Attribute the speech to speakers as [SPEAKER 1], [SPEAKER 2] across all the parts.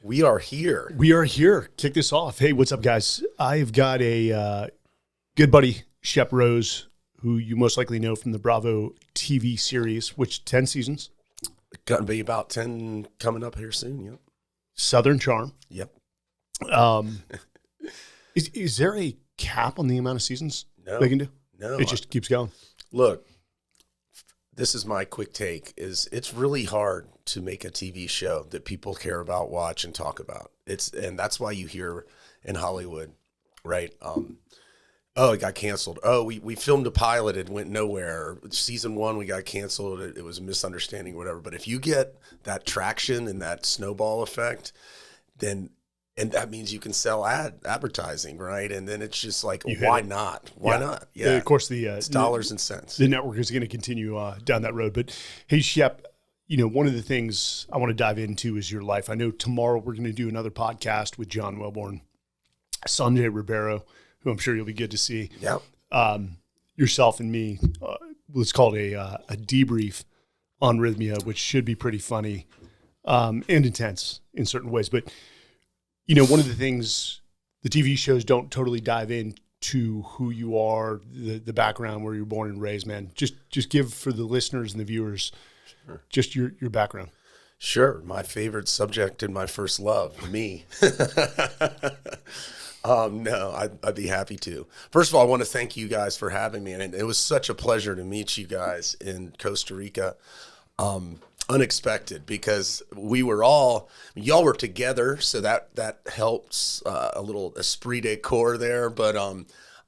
[SPEAKER 1] We are here.
[SPEAKER 2] We are here. Kick this off. Hey, what's up, guys? I've got a good buddy, Shep Rose, who you most likely know from the Bravo TV series, which 10 seasons.
[SPEAKER 1] Going to be about 10 coming up here soon. Yep.
[SPEAKER 2] Southern Charm.
[SPEAKER 1] Yep.
[SPEAKER 2] Is there a cap on the amount of seasons they can do?
[SPEAKER 1] No.
[SPEAKER 2] It just keeps going.
[SPEAKER 1] Look, this is my quick take, is it's really hard to make a TV show that people care about, watch, and talk about. And that's why you hear in Hollywood, right? Oh, it got canceled. Oh, we filmed a pilot, it went nowhere. Season 1, we got canceled. It was a misunderstanding or whatever. But if you get that traction and that snowball effect, then and that means you can sell advertising, right? And then it's just like, why not? Why not?
[SPEAKER 2] Yeah. Of course,
[SPEAKER 1] it's dollars and cents.
[SPEAKER 2] The network is going to continue down that road. But hey, Shep, one of the things I want to dive into is your life. I know tomorrow we're going to do another podcast with John Welborn, Sanjay Ribeiro, who I'm sure you'll be good to see.
[SPEAKER 1] Yep.
[SPEAKER 2] Yourself and me, let's call it a debrief on Rhythmia, which should be pretty funny and intense in certain ways. But one of the things the TV shows don't totally dive into who you are, the background, where you're born and raised, man. Just give for the listeners and the viewers just your background.
[SPEAKER 1] Sure. My favorite subject and my first love, me. No, I'd be happy to. First of all, I want to thank you guys for having me. And it was such a pleasure to meet you guys in Costa Rica. Unexpected, because y'all were together, so that helps a little esprit de corps there, but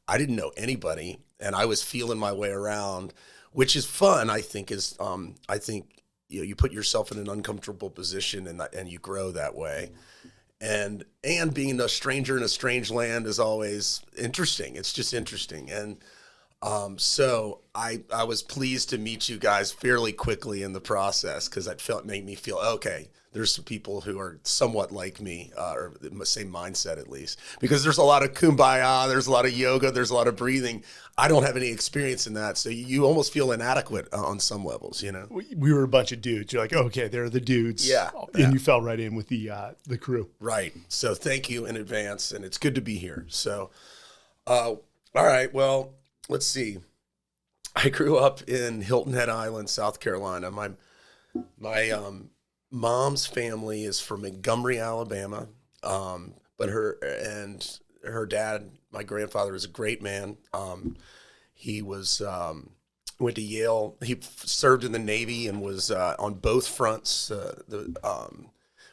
[SPEAKER 1] I didn't know anybody, and I was feeling my way around, which is fun. I think you put yourself in an uncomfortable position and you grow that way, and being a stranger in a strange land is always interesting. It's just interesting. And so I was pleased to meet you guys fairly quickly in the process, because it made me feel, okay, there's some people who are somewhat like me, or the same mindset at least, because there's a lot of kumbaya, there's a lot of yoga, there's a lot of breathing. I don't have any experience in that. So you almost feel inadequate on some levels,
[SPEAKER 2] We were a bunch of dudes. You're like, oh, okay, they're the dudes.
[SPEAKER 1] Yeah.
[SPEAKER 2] And you fell right in with the crew.
[SPEAKER 1] Right. So thank you in advance, and it's good to be here. So, all right, well, let's see. I grew up in Hilton Head Island, South Carolina. My mom's family is from Montgomery, Alabama. But her dad, my grandfather, is a great man. He was went to Yale. He served in the Navy and was on both fronts,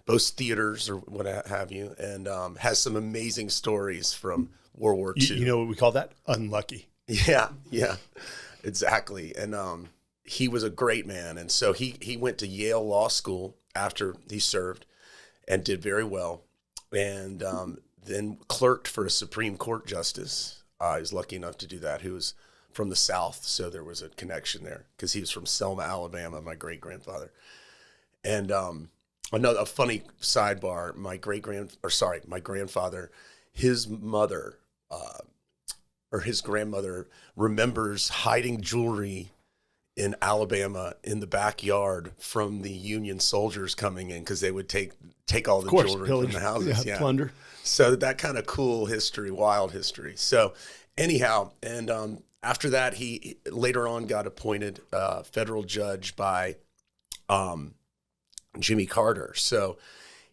[SPEAKER 1] both theaters or what have you, and has some amazing stories from World War II.
[SPEAKER 2] You know what we call that? Unlucky.
[SPEAKER 1] Yeah, exactly. And he was a great man. And so he went to Yale Law School after he served and did very well. And then clerked for a Supreme Court justice. He was lucky enough to do that, who was from the South. So there was a connection there, because he was from Selma, Alabama, my great-grandfather. And a funny sidebar, my grandfather, his mother, or his grandmother, remembers hiding jewelry in Alabama in the backyard from the Union soldiers coming in, because they would take all the jewelry from the houses.
[SPEAKER 2] Yeah, plunder.
[SPEAKER 1] So that kind of cool history, wild history. So anyhow, and after that, he later on got appointed federal judge by Jimmy Carter. So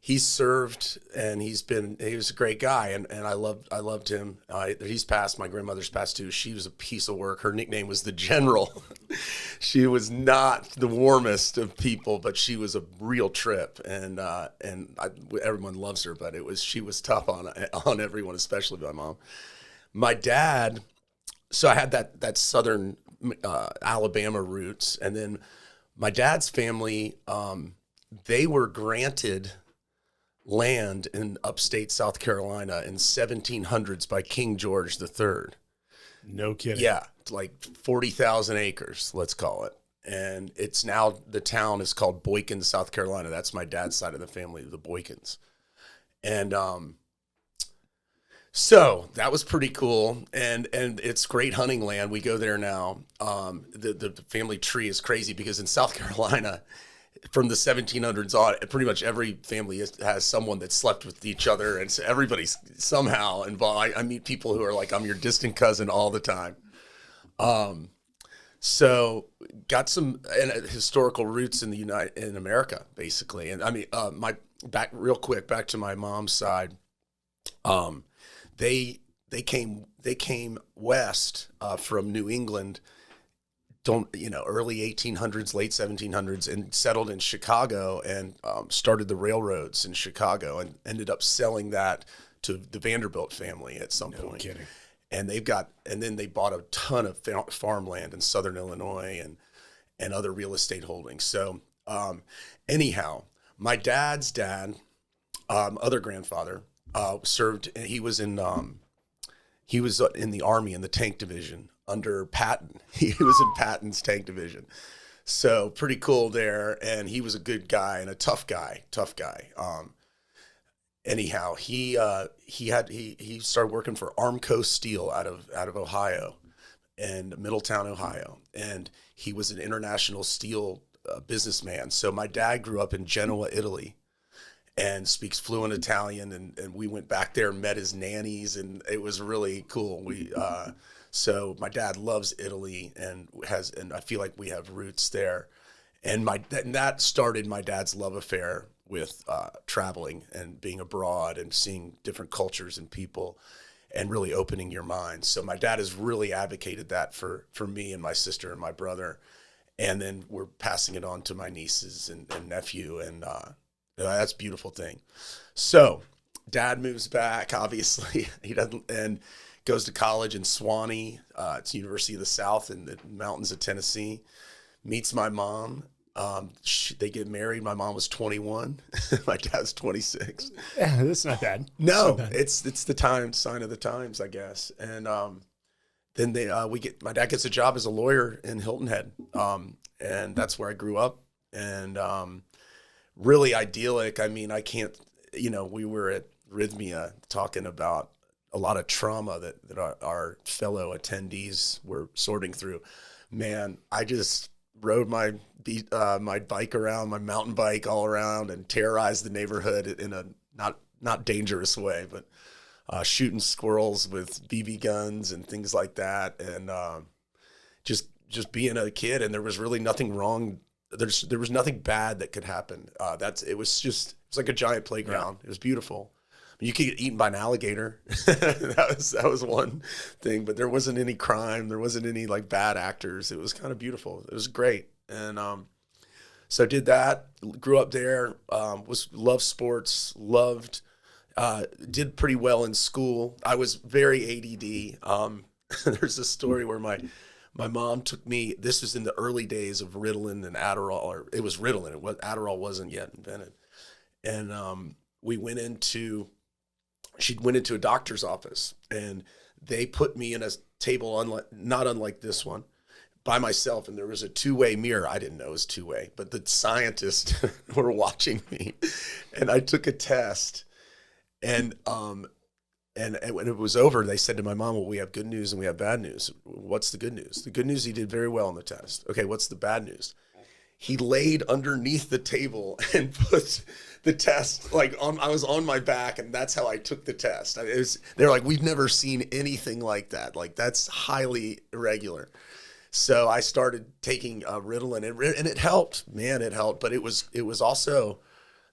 [SPEAKER 1] he served, and he was a great guy, and I loved him. He's passed. My grandmother's passed too. She was a piece of work. Her nickname was the General. She was not the warmest of people, but she was a real trip, and everyone loves her. But she was tough on everyone, especially my mom. My dad. So I had that southern Alabama roots, and then my dad's family. They were granted land in upstate South Carolina in 1700s by King George III.
[SPEAKER 2] No kidding.
[SPEAKER 1] Yeah, it's like 40,000 acres, let's call it. And it's now, the town is called Boykins, South Carolina. That's my dad's side of the family, the Boykins. And so that was pretty cool. And it's great hunting land. We go there now. The family tree is crazy because in South Carolina, from the 1700s on, pretty much every family has someone that slept with each other, and so everybody's somehow involved. I meet people who are like, I'm your distant cousin all the time. So got some historical roots in in America, basically. And I mean, real quick, back to my mom's side. Um, they came west from New England, early 1800s, late 1700s, and settled in Chicago and started the railroads in Chicago and ended up selling that to the Vanderbilt family at some point.
[SPEAKER 2] Kidding.
[SPEAKER 1] And then they bought a ton of farmland in Southern Illinois and other real estate holdings. So anyhow, my dad's dad, other grandfather, served. He was in the Army in the tank division under Patton. He was in Patton's tank division. So pretty cool there. And he was a good guy and a tough guy. Anyhow, he started working for Armco Steel out of Ohio, and Middletown, Ohio, and he was an international steel businessman. So my dad grew up in Genoa, Italy, and speaks fluent Italian, and we went back there and met his nannies, and it was really cool. So my dad loves Italy and I feel like we have roots there, and that started my dad's love affair with traveling and being abroad and seeing different cultures and people and really opening your mind. So my dad has really advocated that for me and my sister and my brother. And then we're passing it on to my nieces and nephew. And that's a beautiful thing. So dad moves back, obviously. He doesn't, and goes to college in Swanee. It's University of the South in the mountains of Tennessee. Meets my mom. They get married. My mom was 21. My dad's 26.
[SPEAKER 2] Yeah, that's not bad.
[SPEAKER 1] No, it's the sign of the times, I guess. And then my dad gets a job as a lawyer in Hilton Head, and that's where I grew up. And really idyllic. I mean, I can't. We were at Rhythmia talking about a lot of trauma that our fellow attendees were sorting through. Man, I just rode my bike around, my mountain bike all around, and terrorized the neighborhood in a not dangerous way, but shooting squirrels with BB guns and things like that, and just being a kid. And there was really nothing wrong. There was nothing bad that could happen. It was like a giant playground. Yeah. It was beautiful. You could get eaten by an alligator. that was one thing, but there wasn't any crime. There wasn't any like bad actors. It was kind of beautiful. It was great. And so did that, grew up there, loved sports, did pretty well in school. I was very ADD. There's a story where my mom took me, this was in the early days of Ritalin and Adderall, or it was Ritalin. Adderall wasn't yet invented. And she went into a doctor's office, and they put me in a table not unlike this one by myself, and there was a two-way mirror. I didn't know it was two-way, but the scientists were watching me, and I took a test, and when it was over, they said to my mom, well, we have good news and we have bad news. What's the good news? The good news, he did very well on the test. Okay, what's the bad news? He laid underneath the table and put the test I was on my back, and that's how I took the test. They're like, we've never seen anything like that. Like, that's highly irregular. So I started taking Ritalin, and it helped, man. It helped, but it was also,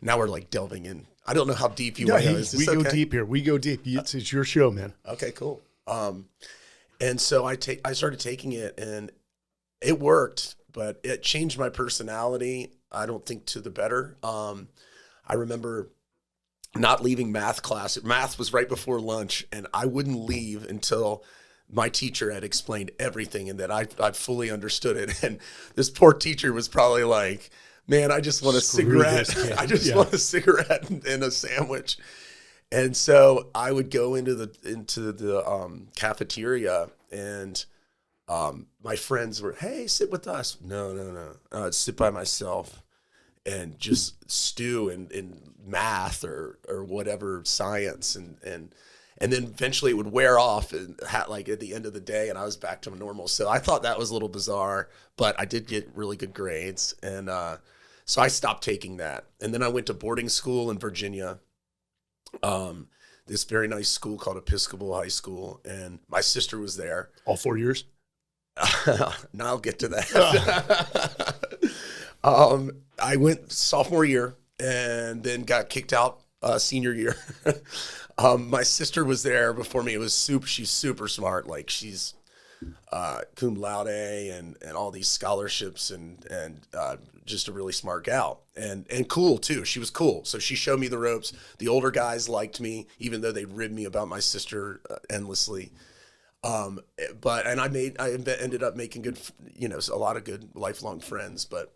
[SPEAKER 1] now we're like delving in. I don't know how deep you want to go.
[SPEAKER 2] We go deep here. We go deep. It's your show, man.
[SPEAKER 1] Okay, cool. And so I started taking it, and it worked, but it changed my personality. I don't think to the better. I remember not leaving math class. Math was right before lunch, and I wouldn't leave until my teacher had explained everything and that I fully understood it. And this poor teacher was probably like, man, I just want a cigarette. I just want a cigarette and a sandwich. And so I would go into the cafeteria, and my friends were, hey, sit with us. No. I'd sit by myself and just stew in math or whatever science, and then eventually it would wear off and like at the end of the day, and I was back to normal. So I thought that was a little bizarre, but I did get really good grades, and So I stopped taking that. And then I went to boarding school in Virginia, this very nice school called Episcopal High School. And my sister was there.
[SPEAKER 2] All 4 years?
[SPEAKER 1] Now I'll get to that. I went sophomore year and then got kicked out senior year. My sister was there before me. She's super smart. Like she's cum laude and all these scholarships and just a really smart gal and cool too. She was cool. So she showed me the ropes. The older guys liked me, even though they ribbed me about my sister endlessly. But I ended up making good, a lot of good lifelong friends. But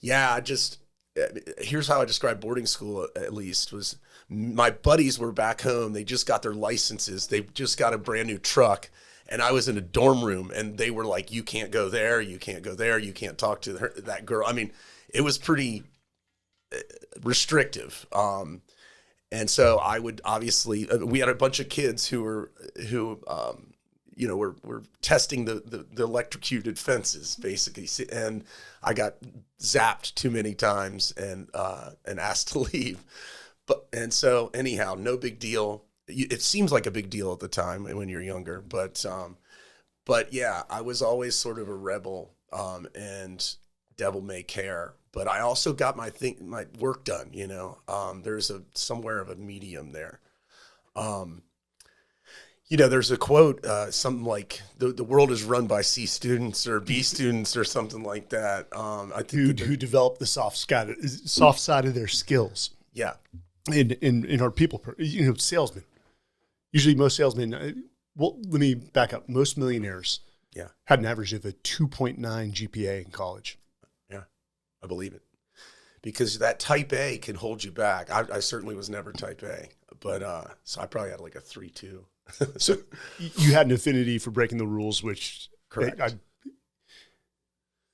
[SPEAKER 1] here's how I describe boarding school. At least was my buddies were back home. They just got their licenses. They just got a brand new truck. And I was in a dorm room and they were like, you can't go there. You can't go there. You can't talk to that girl. I mean, it was pretty restrictive. And so I would obviously, we had a bunch of kids who were testing the electrocuted fences basically. And I got zapped too many times and asked to leave. And so anyhow, no big deal. It seems like a big deal at the time when you're younger, but yeah, I was always sort of a rebel, and devil may care, but I also got my work done, there's somewhere of a medium there. There's a quote, something like the world is run by C students or B students or something like that. I think
[SPEAKER 2] who develop the soft side of their skills.
[SPEAKER 1] Yeah.
[SPEAKER 2] In our people, salesmen. Usually most salesmen, let me back up. Most millionaires had an average of a 2.9 GPA in college.
[SPEAKER 1] Yeah, I believe it. Because that type A can hold you back. I certainly was never type A, but so I probably had like a 3.2.
[SPEAKER 2] So you had an affinity for breaking the rules, which
[SPEAKER 1] correct.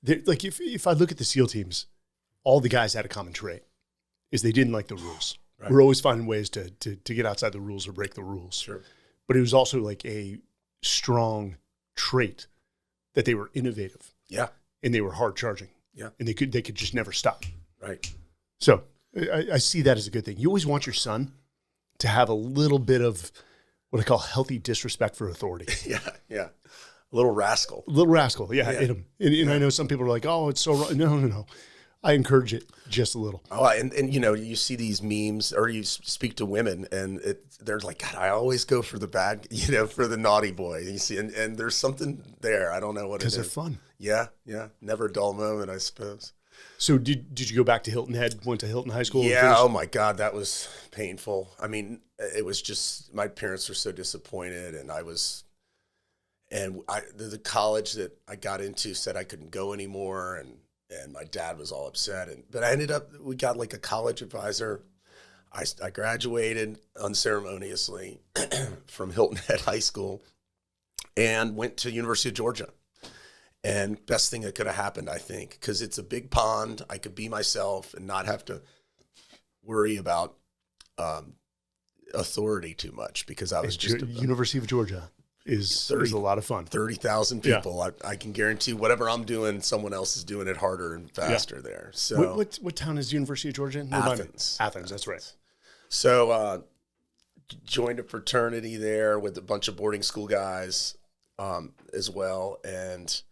[SPEAKER 2] If I look at the SEAL teams, all the guys had a common trait is they didn't like the rules.
[SPEAKER 1] Right.
[SPEAKER 2] We're always finding ways to get outside the rules or break the rules.
[SPEAKER 1] Sure.
[SPEAKER 2] But it was also like a strong trait that they were innovative.
[SPEAKER 1] Yeah.
[SPEAKER 2] And they were hard charging.
[SPEAKER 1] Yeah.
[SPEAKER 2] And they could just never stop.
[SPEAKER 1] Right.
[SPEAKER 2] So I see that as a good thing. You always want your son to have a little bit of what I call healthy disrespect for authority.
[SPEAKER 1] Yeah. Yeah. A little rascal.
[SPEAKER 2] Yeah. In him. And I know some people are like, oh, it's so wrong. No. I encourage it just a little.
[SPEAKER 1] Oh, and you see these memes, or you speak to women, and they're like, God, I always go for the bad, for the naughty boy. You see, and there's something there. I don't know what it is.
[SPEAKER 2] Because they're fun.
[SPEAKER 1] Yeah. Never a dull moment, I suppose.
[SPEAKER 2] So did you go back to Hilton Head? Went to Hilton High School?
[SPEAKER 1] Yeah. Oh my God, that was painful. I mean, it was just my parents were so disappointed, and the college that I got into said I couldn't go anymore, and my dad was all upset. But we got like a college advisor. I graduated unceremoniously from Hilton Head High School and went to University of Georgia. And best thing that could have happened, I think, because it's a big pond. I could be myself and not have to worry about authority too much, because I was just
[SPEAKER 2] University of Georgia is a lot of fun.
[SPEAKER 1] 30,000 people. Yeah. I can guarantee whatever I'm doing, someone else is doing it harder and faster there. So
[SPEAKER 2] what town is University of Georgia in?
[SPEAKER 1] Athens.
[SPEAKER 2] Athens, that's right.
[SPEAKER 1] So joined a fraternity there with a bunch of boarding school guys as well, and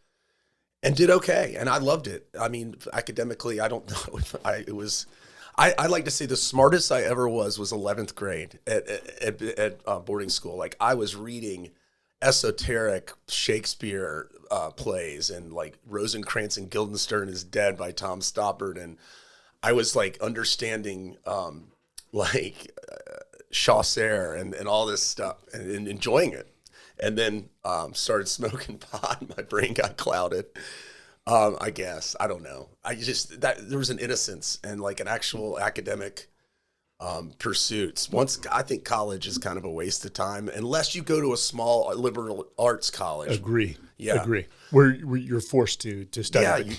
[SPEAKER 1] did okay. And I loved it. I mean, academically, I don't know if I like to say the smartest I ever was 11th grade at boarding school. Like I was reading esoteric Shakespeare plays, and like Rosencrantz and Guildenstern is Dead by Tom Stoppard, and I was like understanding Chaucer and all this stuff and enjoying it, and then started smoking pot. My brain got clouded. I guess I don't know. There was an innocence and like an actual academic pursuits. I think college is kind of a waste of time unless you go to a small liberal arts college.
[SPEAKER 2] Agree.
[SPEAKER 1] Yeah.
[SPEAKER 2] Agree. Where you're forced to study.
[SPEAKER 1] Yeah.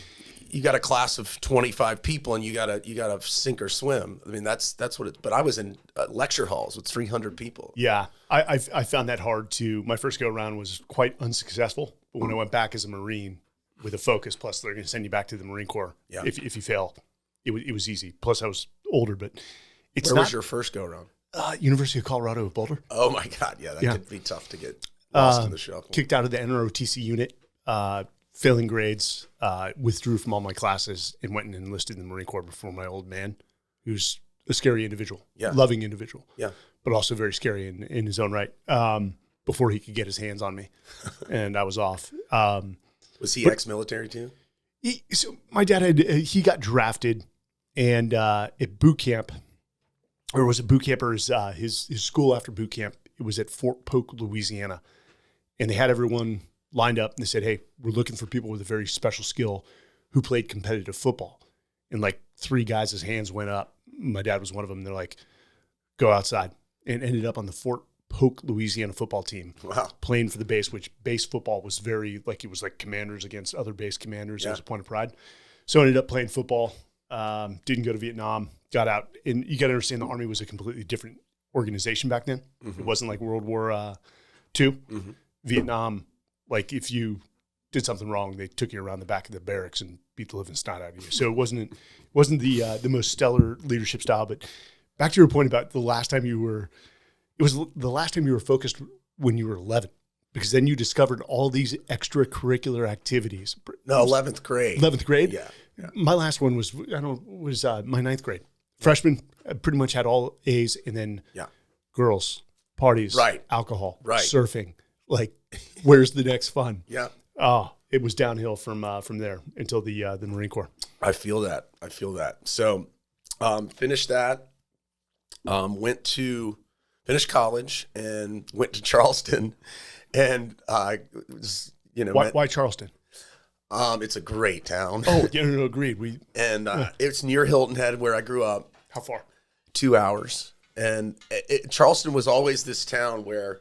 [SPEAKER 1] You got a class of 25 people and you gotta sink or swim. I mean, that's what it, but I was in lecture halls with 300 people.
[SPEAKER 2] Yeah. I found that hard too. My first go around was quite unsuccessful, but when I went back as a Marine with a focus, plus they're going to send you back to the Marine Corps if you fail. it was easy. Plus, I was older, but it's
[SPEAKER 1] Where
[SPEAKER 2] not
[SPEAKER 1] was your first go around?
[SPEAKER 2] University of Colorado at Boulder.
[SPEAKER 1] Oh my God. Yeah. That
[SPEAKER 2] Yeah.
[SPEAKER 1] could be tough to get lost in the shuffle.
[SPEAKER 2] Kicked out of the NROTC unit, failing grades, withdrew from all my classes, and went and enlisted in the Marine Corps before my old man, who's a scary individual, loving individual, but also very scary in his own right, before he could get his hands on me. And I was off.
[SPEAKER 1] Was he ex-military too?
[SPEAKER 2] So my dad he got drafted, and at boot camp, or was it boot camp or his school after boot camp? It was at Fort Polk, Louisiana, and they had everyone lined up, and they said, "Hey, we're looking for people with a very special skill who played competitive football." And like 3 guys' hands went up. My dad was one of them. They're like, "Go outside," and ended up on the Fort Polk, Louisiana football team.
[SPEAKER 1] Wow.
[SPEAKER 2] Playing for the base, which base football was very like it was like commanders against other base commanders. It was a point of pride. So I ended up playing football. Didn't go to Vietnam. Got out, and you got to understand the Army was a completely different organization back then. It wasn't like World War II. Vietnam, like if you did something wrong, they took you around the back of the barracks and beat the living snot out of you. So it wasn't the most stellar leadership style. But back to your point about the last time you were focused when you were 11, because then you discovered all these extracurricular activities.
[SPEAKER 1] No, 11th grade.
[SPEAKER 2] 11th grade?
[SPEAKER 1] Yeah.
[SPEAKER 2] My last one was my 9th grade. Freshman, I pretty much had all A's, and then girls, parties, alcohol, surfing. Like, where's the next fun?
[SPEAKER 1] Yeah.
[SPEAKER 2] Oh, it was downhill from there until the Marine Corps.
[SPEAKER 1] I feel that. So, finished that. Finished college and went to Charleston, and
[SPEAKER 2] Why Charleston?
[SPEAKER 1] It's a great town.
[SPEAKER 2] Oh, yeah, no, agreed.
[SPEAKER 1] It's near Hilton Head where I grew up.
[SPEAKER 2] How far?
[SPEAKER 1] 2 hours. And Charleston was always this town where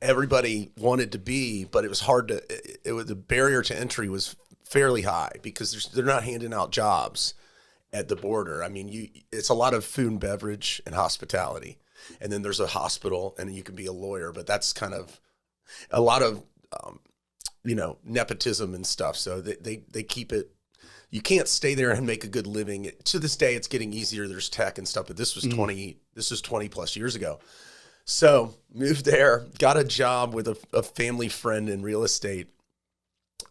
[SPEAKER 1] everybody wanted to be, but it was hard to. The barrier to entry was fairly high because they're not handing out jobs at the border. I mean, it's a lot of food and beverage and hospitality, and then there's a hospital, and you can be a lawyer, but that's kind of a lot of nepotism and stuff. So they keep it. You can't stay there and make a good living. To this day, it's getting easier. There's tech and stuff, but this was 20 plus years ago. So moved there, got a job with a family friend in real estate,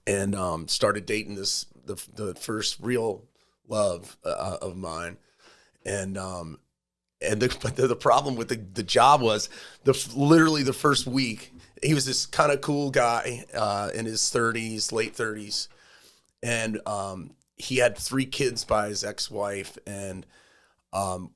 [SPEAKER 1] and started dating the first real love of mine. And the problem with the job was literally the first week, he was this kind of cool guy in his 30s, late 30s. And he had 3 kids by his ex-wife, and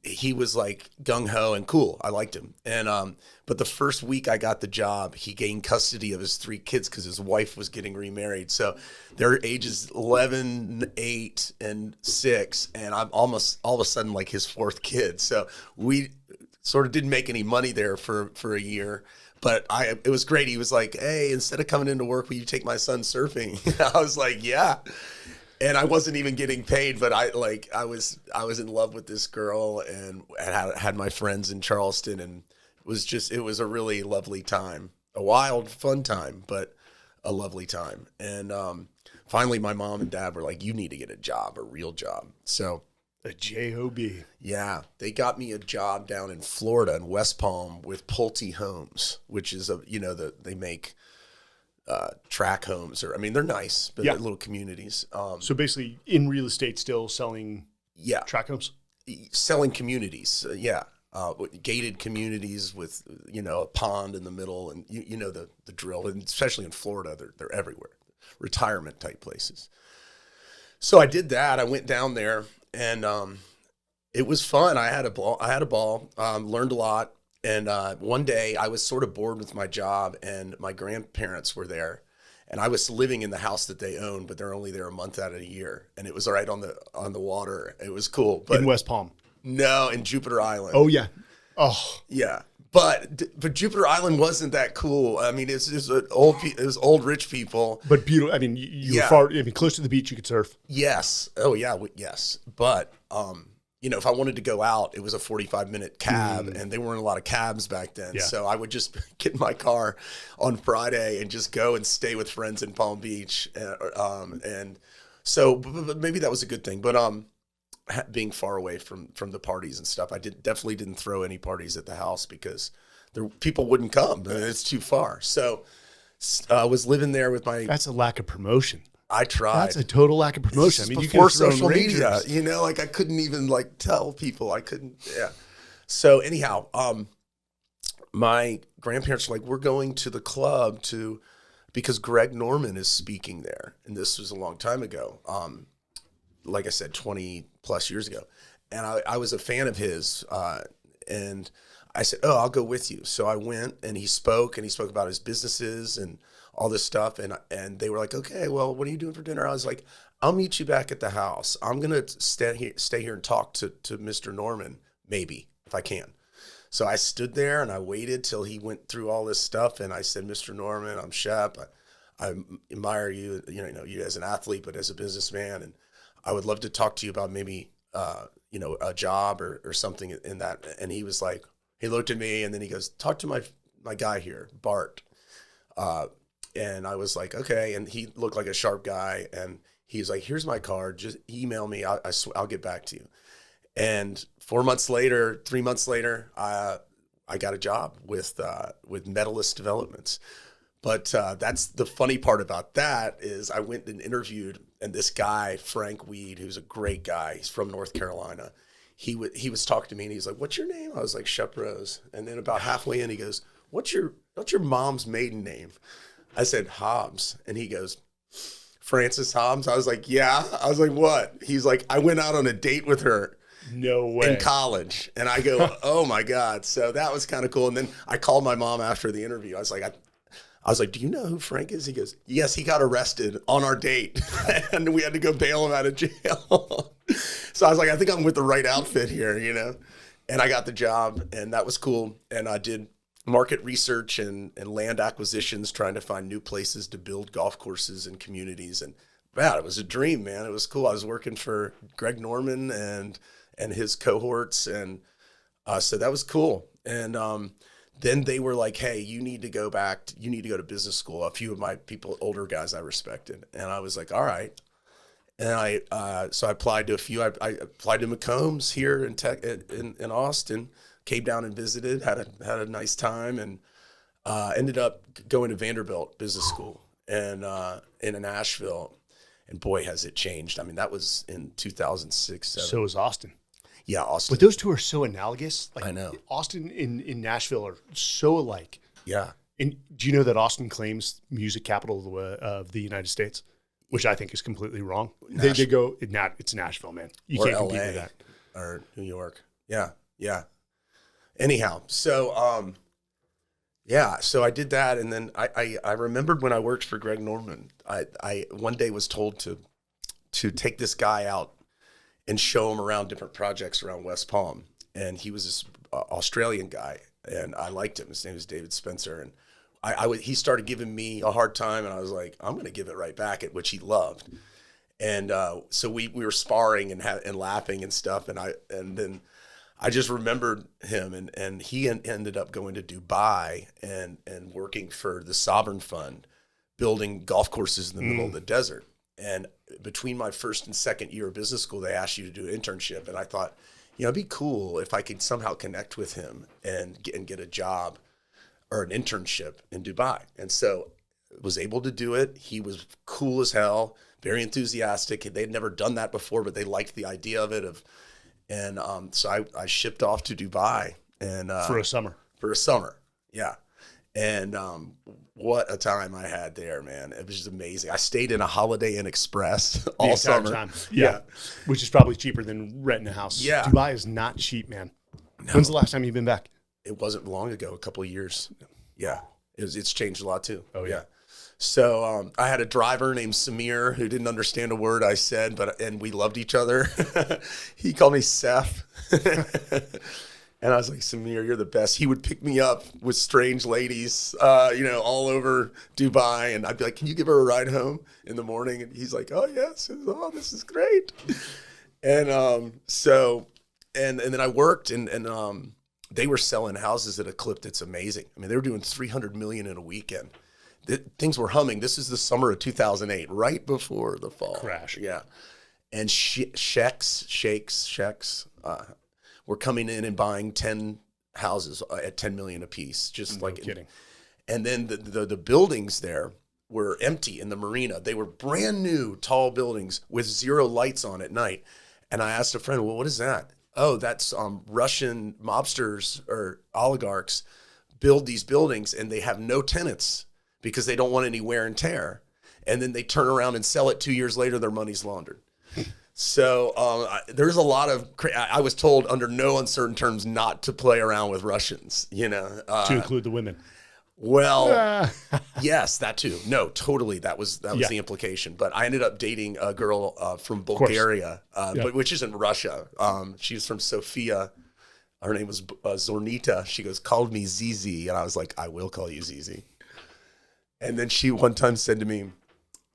[SPEAKER 1] he was like gung-ho and cool. I liked him. And but the first week I got the job, he gained custody of his 3 kids because his wife was getting remarried. So their ages 11, 8, and 6, and I'm almost all of a sudden like his 4th kid. So we sort of didn't make any money there for a year. But it was great. He was like, "Hey, instead of coming into work, will you take my son surfing?" I was like, "Yeah." And I wasn't even getting paid, but I was in love with this girl, and had my friends in Charleston, and it was a really lovely time, a wild, fun time, but a lovely time. And finally, my mom and dad were like, "You need to get a job, a real job." So
[SPEAKER 2] a job.
[SPEAKER 1] Yeah, they got me a job down in Florida in West Palm with Pulte Homes, which is they make track homes, they're nice, but they're little communities.
[SPEAKER 2] So basically, in real estate, still selling track homes,
[SPEAKER 1] selling communities. Gated communities with a pond in the middle, and the drill. And especially in Florida, they're everywhere, retirement type places. So I did that. I went down there, and it was fun. I had a ball. Learned a lot. And one day I was sort of bored with my job, and my grandparents were there, and I was living in the house that they owned, but they're only there a month out of the year, and it was right on the water. It was cool. But
[SPEAKER 2] in West Palm?
[SPEAKER 1] No, in Jupiter Island.
[SPEAKER 2] Oh yeah. Oh
[SPEAKER 1] yeah. But Jupiter Island wasn't that cool. I mean, it was old rich people.
[SPEAKER 2] But beautiful. I mean, you were far. I mean, close to the beach, you could surf.
[SPEAKER 1] Yes. Oh yeah. Yes. But if I wanted to go out, it was a 45-minute cab, and there weren't a lot of cabs back then. Yeah. So I would just get in my car on Friday and just go and stay with friends in Palm Beach. And so but maybe that was a good thing. But being far away from the parties and stuff. I definitely didn't throw any parties at the house because people wouldn't come. It's too far. So I was living there with my.
[SPEAKER 2] That's a lack of promotion.
[SPEAKER 1] I tried.
[SPEAKER 2] That's a total lack of promotion. I mean,
[SPEAKER 1] before
[SPEAKER 2] you could have
[SPEAKER 1] social
[SPEAKER 2] thrown
[SPEAKER 1] media,
[SPEAKER 2] Rangers.
[SPEAKER 1] you know, like I couldn't even like tell people. I couldn't. Yeah. So anyhow, my grandparents were like, we're going to the club because Greg Norman is speaking there, and this was a long time ago. Like I said, 20 plus years ago, and I was a fan of his, and I said, oh, I'll go with you. So I went, and he spoke about his businesses and all this stuff. And they were like, okay, well, what are you doing for dinner? I was like, I'll meet you back at the house. I'm going to stay here and talk to Mr. Norman, maybe, if I can. So I stood there and I waited till he went through all this stuff. And I said, Mr. Norman, I'm Shep. I admire you, you as an athlete, but as a businessman. And I would love to talk to you about maybe, a job or something in that. And he was like, he looked at me and then he goes, talk to my guy here, Bart. And I was like, okay. And he looked like a sharp guy. And he's like, here's my card. Just email me. I'll get back to you. And 3 months later, I got a job with Medalist Developments. But that's the funny part about that is I went and interviewed, and this guy, Frank Weed, who's a great guy, he's from North Carolina. He was talking to me and he's like, what's your name? I was like, Shep Rose. And then about halfway in, he goes, what's your mom's maiden name? I said, Hobbs. And he goes, Frances Hobbs? I was like, yeah. I was like, what? He's like, I went out on a date with her.
[SPEAKER 2] No way.
[SPEAKER 1] In college. And I go, oh my God. So that was kind of cool. And then I called my mom after the interview. I was like, do you know who Frank is? He goes, yes, he got arrested on our date and we had to go bail him out of jail. So I was like, I think I'm with the right outfit here, and I got the job and that was cool. And I did market research and land acquisitions, trying to find new places to build golf courses and communities. And man, it was a dream, man. It was cool. I was working for Greg Norman and his cohorts. And so that was cool. And then they were like, hey, you need to go to business school. A few of my older guys I respected. And I was like, all right. And so I applied to a few. I applied to McCombs here in Austin, came down and visited, had a nice time, and ended up going to Vanderbilt Business School and in Nashville. And boy, has it changed. I mean, that was in 2006.
[SPEAKER 2] So is Austin.
[SPEAKER 1] Yeah, Austin.
[SPEAKER 2] But those two are so analogous. Like,
[SPEAKER 1] I know.
[SPEAKER 2] Austin in Nashville are so alike.
[SPEAKER 1] Yeah.
[SPEAKER 2] And do you know that Austin claims music capital of the United States, which I think is completely wrong? They go, it's Nashville, man. You can't compete with that.
[SPEAKER 1] Or New York. Yeah, yeah. Anyhow, so so I did that, and then I remembered when I worked for Greg Norman, I one day was told to take this guy out and show him around different projects around West Palm. And he was this Australian guy, and I liked him. His name was David Spencer. And he started giving me a hard time, and I was like, I'm going to give it right back, at which he loved. And so we were sparring and laughing and stuff. And then I just remembered him, and he ended up going to Dubai and working for the Sovereign Fund, building golf courses in the middle of the desert. And between my first and second year of business school, they asked you to do an internship. And I thought, it'd be cool if I could somehow connect with him and get a job or an internship in Dubai. And so I was able to do it. He was cool as hell, very enthusiastic. They'd never done that before, but they liked the idea of it. So I shipped off to Dubai and
[SPEAKER 2] for a summer.
[SPEAKER 1] Yeah. And what a time I had there, man. It was just amazing. I stayed in a Holiday Inn Express all summer.
[SPEAKER 2] Time. Yeah. Which is probably cheaper than renting a house.
[SPEAKER 1] Yeah.
[SPEAKER 2] Dubai is not cheap, man. No. When's the last time you've been back?
[SPEAKER 1] It wasn't long ago, a couple of years. Yeah. It's changed a lot too.
[SPEAKER 2] Oh, yeah.
[SPEAKER 1] So I had a driver named Samir who didn't understand a word I said, and we loved each other. He called me Seth. And I was like, Samir, you're the best. He would pick me up with strange ladies, all over Dubai. And I'd be like, can you give her a ride home in the morning? And he's like, oh, yes. Oh, this is great. And and then I worked and they were selling houses at a clip that's amazing. I mean, they were doing $300 million in a weekend. Things were humming. This is the summer of 2008, right before the fall
[SPEAKER 2] crash.
[SPEAKER 1] Yeah. and sheiks were coming in and buying 10 houses at 10 million a piece, just
[SPEAKER 2] No
[SPEAKER 1] like
[SPEAKER 2] kidding.
[SPEAKER 1] And then the buildings there were empty in the marina. They were brand new, tall buildings with zero lights on at night. And I asked a friend, well, what is that? Oh, that's Russian mobsters or oligarchs build these buildings and they have no tenants because they don't want any wear and tear. And then they turn around and sell it 2 years later, their money's laundered. So there's a lot of, I was told under no uncertain terms not to play around with Russians, you know.
[SPEAKER 2] To include the women.
[SPEAKER 1] Well, yes, that too. No, totally. That was the implication. But I ended up dating a girl from Bulgaria, but which isn't Russia. She's from Sofia. Her name was Zornita. She called me Zizi. And I was like, I will call you Zizi. And then she one time said to me,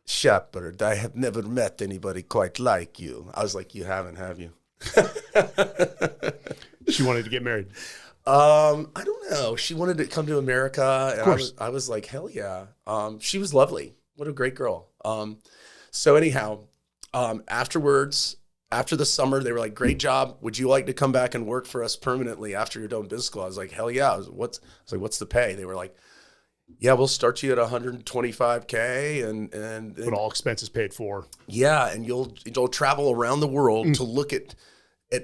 [SPEAKER 1] Shepherd, I have never met anybody quite like you. I was like, you haven't, have you?
[SPEAKER 2] She wanted to get married.
[SPEAKER 1] I don't know. She wanted to come to America, and I was like, hell yeah. She was lovely. What a great girl. So anyhow, afterwards, after the summer, they were like, great job. Would you like to come back and work for us permanently after you're done business school? I was like, hell yeah. I was like, what's the pay? They were like, yeah, we'll start you at $125K and
[SPEAKER 2] But all expenses paid for.
[SPEAKER 1] Yeah, and you'll travel around the world to look at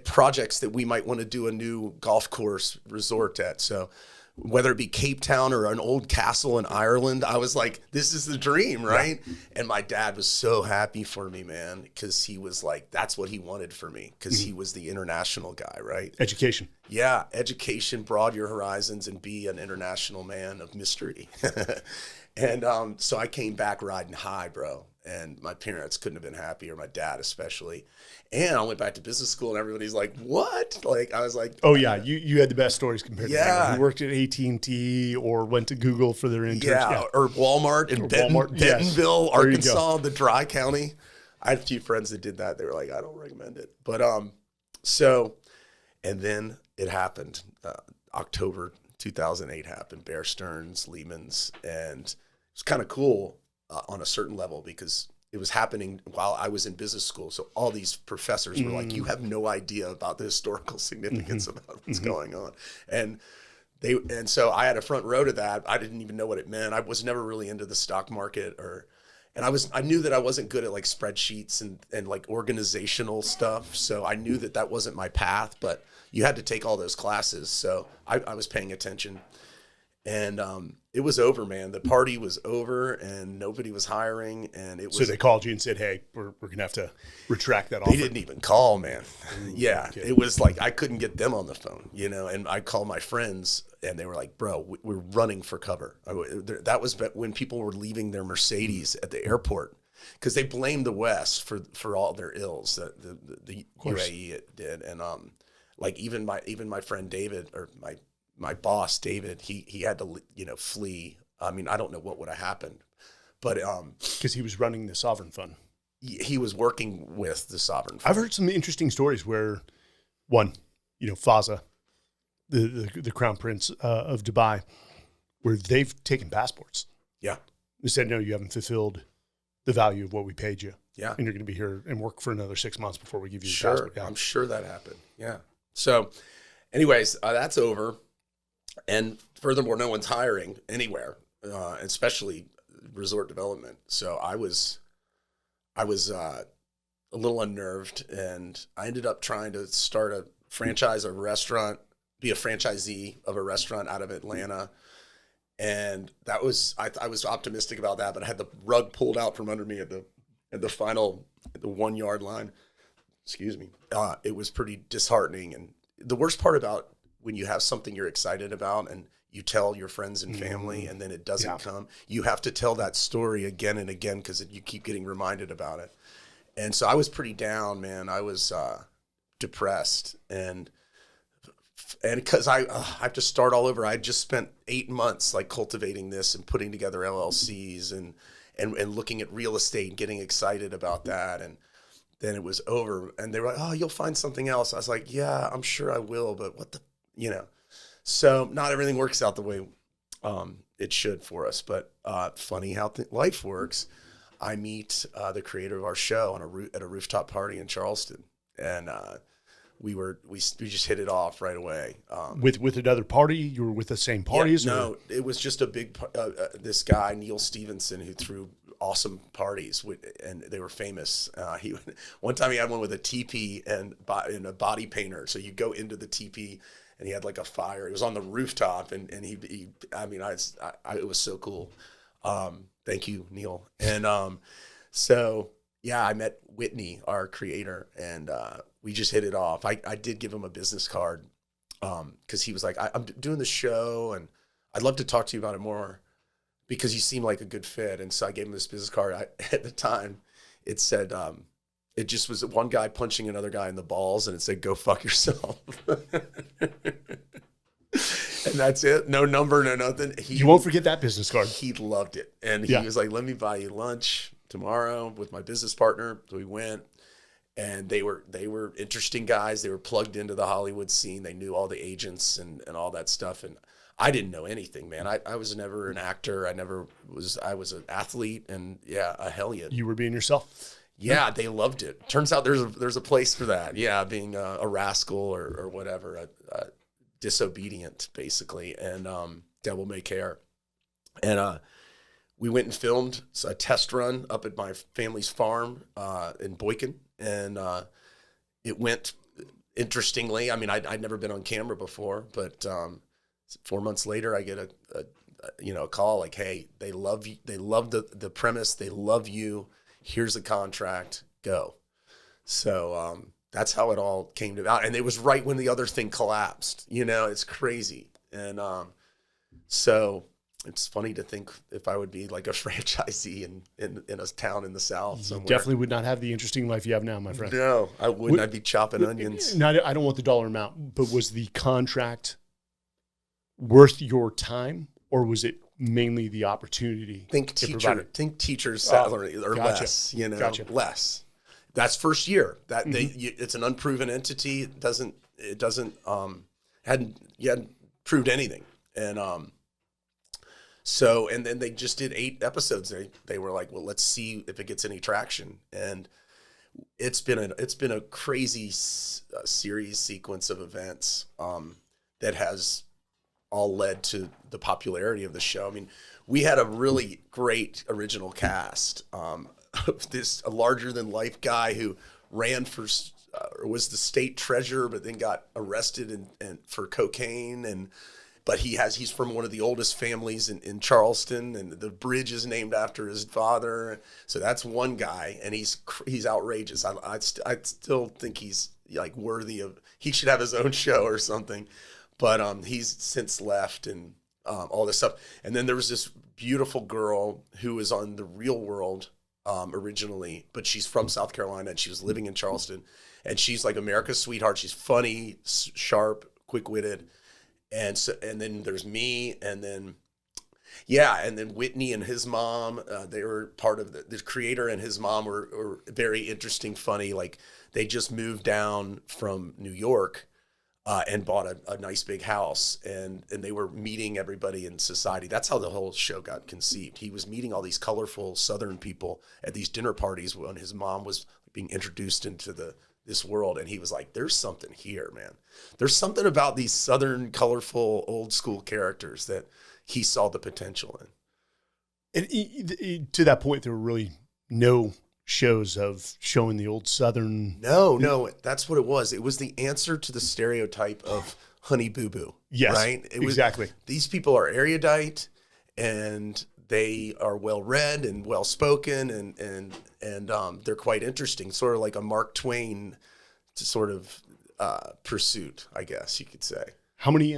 [SPEAKER 1] projects that we might want to do a new golf course resort at. So whether it be Cape Town or an old castle in Ireland, I was like, this is the dream, right? Yeah. And my dad was so happy for me, man, because he was like, that's what he wanted for me, because he was the international guy, right?
[SPEAKER 2] Education.
[SPEAKER 1] Yeah, education, broaden your horizons, and be an international man of mystery. And so I came back riding high, bro. And my parents couldn't have been happier, my dad especially. And I went back to business school, and everybody's like, what? Like, I was like,
[SPEAKER 2] oh, yeah, you had the best stories compared to anyone who worked at AT&T or went to Google for their internship.
[SPEAKER 1] Yeah, or Walmart in Bentonville, Arkansas, the Dry County. I had a few friends that did that. They were like, I don't recommend it. But and then it happened. October 2008 happened. Bear Stearns, Lehman's, and it was kind of cool on a certain level because it was happening while I was in business school. So all these professors were like, you have no idea about the historical significance about what's going on. And so I had a front row to that. I didn't even know what it meant. I was never really into the stock market I knew that I wasn't good at like spreadsheets and like organizational stuff. So I knew that wasn't my path, but you had to take all those classes. So I was paying attention. And it was over, man. The party was over, and nobody was hiring. And it was.
[SPEAKER 2] So they called you and said, "Hey, we're gonna have to retract that offer."
[SPEAKER 1] They didn't even call, man. Yeah, okay. It was like I couldn't get them on the phone, you know. And I called my friends, and they were like, "Bro, we're running for cover." That was when people were leaving their Mercedes at the airport because they blamed the West for all their ills that the UAE did, and like even my friend David or my boss, David, he had to, flee. I mean, I don't know what would have happened, but
[SPEAKER 2] because he was running the sovereign fund,
[SPEAKER 1] he was working with the sovereign fund.
[SPEAKER 2] I've heard some interesting stories where one, Fazza, the crown prince of Dubai, where they've taken passports.
[SPEAKER 1] Yeah.
[SPEAKER 2] They said, no, you haven't fulfilled the value of what we paid you.
[SPEAKER 1] Yeah.
[SPEAKER 2] And you're going to be here and work for another 6 months before we give you the passport. Yeah.
[SPEAKER 1] I'm sure that happened. Yeah. So anyways, that's over. And furthermore, no one's hiring anywhere, especially resort development. So I was a little unnerved, and I ended up trying to start a franchise of a restaurant, be a franchisee of a restaurant out of Atlanta. And that was, I was optimistic about that, but I had the rug pulled out from under me at the 1 yard line. Excuse me. It was pretty disheartening. And the worst part about when you have something you're excited about and you tell your friends and family and then it doesn't come, you have to tell that story again and again because you keep getting reminded about it. And so I was pretty down, man. I was depressed and because I have to start all over. I just spent 8 months like cultivating this and putting together LLCs and looking at real estate and getting excited about that. And then it was over and they were like, oh, you'll find something else. I was like, yeah, I'm sure I will, but what the, so not everything works out the way it should for us, but funny how life works. I meet the creator of our show at a rooftop party in Charleston, and we just hit it off right away.
[SPEAKER 2] With another party, you were with the same parties?
[SPEAKER 1] Yeah, no, it was just a big this guy Neil Stevenson who threw awesome parties and they were famous. One time he had one with a teepee and a body painter. So you go into the teepee and he had like a fire. It was on the rooftop and he I mean it was so cool. Thank you, Neil. And so yeah, I met Whitney, our creator, and we just hit it off. I did give him a business card because he was like, I'm doing the show and I'd love to talk to you about it more because you seem like a good fit. And so I gave him this business card. At the time, it said, it just was one guy punching another guy in the balls and it said, go fuck yourself. And that's it. No number, no nothing.
[SPEAKER 2] You won't forget that business card.
[SPEAKER 1] He loved it. And he was like, let me buy you lunch tomorrow with my business partner. So we went. And they were interesting guys. They were plugged into the Hollywood scene. They knew all the agents and all that stuff. And I didn't know anything, man. I was never an actor. I was an athlete and a hellion.
[SPEAKER 2] You were being yourself.
[SPEAKER 1] Yeah, they loved it. Turns out there's a place for that. Yeah, being a rascal or whatever, a disobedient basically, and devil may care. And we went and filmed a test run up at my family's farm in Boykin. And it went interestingly. I mean, I'd never been on camera before, but 4 months later, I get a call like, "Hey, they love you. They love the premise. They love you. Here's a contract. Go." So that's how it all came about. And it was right when the other thing collapsed. It's crazy. And so it's funny to think if I would be like a franchisee in a town in the South somewhere.
[SPEAKER 2] You definitely would not have the interesting life you have now, my friend.
[SPEAKER 1] No, I wouldn't. I'd be chopping onions.
[SPEAKER 2] No, I don't want the dollar amount, but was the contract worth your time, or was it mainly the opportunity?
[SPEAKER 1] Think teacher's salary or less. Less. That's first year. That it's an unproven entity. You hadn't proved anything, and So, and then they just did 8 episodes. They were like, well, let's see if it gets any traction. And it's been a crazy series sequence of events that has all led to the popularity of the show. I mean, we had a really great original cast. This a larger than life guy who ran for was the state treasurer, but then got arrested and for cocaine But he's from one of the oldest families in Charleston, and the bridge is named after his father. So that's one guy, and he's outrageous. I still think he's like worthy of. He should have his own show or something. But he's since left and all this stuff. And then there was this beautiful girl who was on The Real World originally, but she's from South Carolina and she was living in Charleston. And she's like America's sweetheart. She's funny, sharp, quick-witted. And then there's me, and then Whitney and his mom. They were part of the creator, and his mom were very interesting, funny. Like they just moved down from New York and bought a nice big house, and they were meeting everybody in society. That's how the whole show got conceived. He was meeting all these colorful Southern people at these dinner parties when his mom was being introduced into this world, and he was like, there's something here, man. There's something about these Southern colorful old school characters that he saw the potential in.
[SPEAKER 2] And to that point, there were really no shows of showing the old Southern.
[SPEAKER 1] No, that's what it was. It was the answer to the stereotype of Honey Boo Boo.
[SPEAKER 2] Yes,
[SPEAKER 1] right?
[SPEAKER 2] Exactly.
[SPEAKER 1] These people are erudite and they are well read and well spoken, and they're quite interesting. Sort of like a Mark Twain sort of pursuit, I guess you could say.
[SPEAKER 2] How many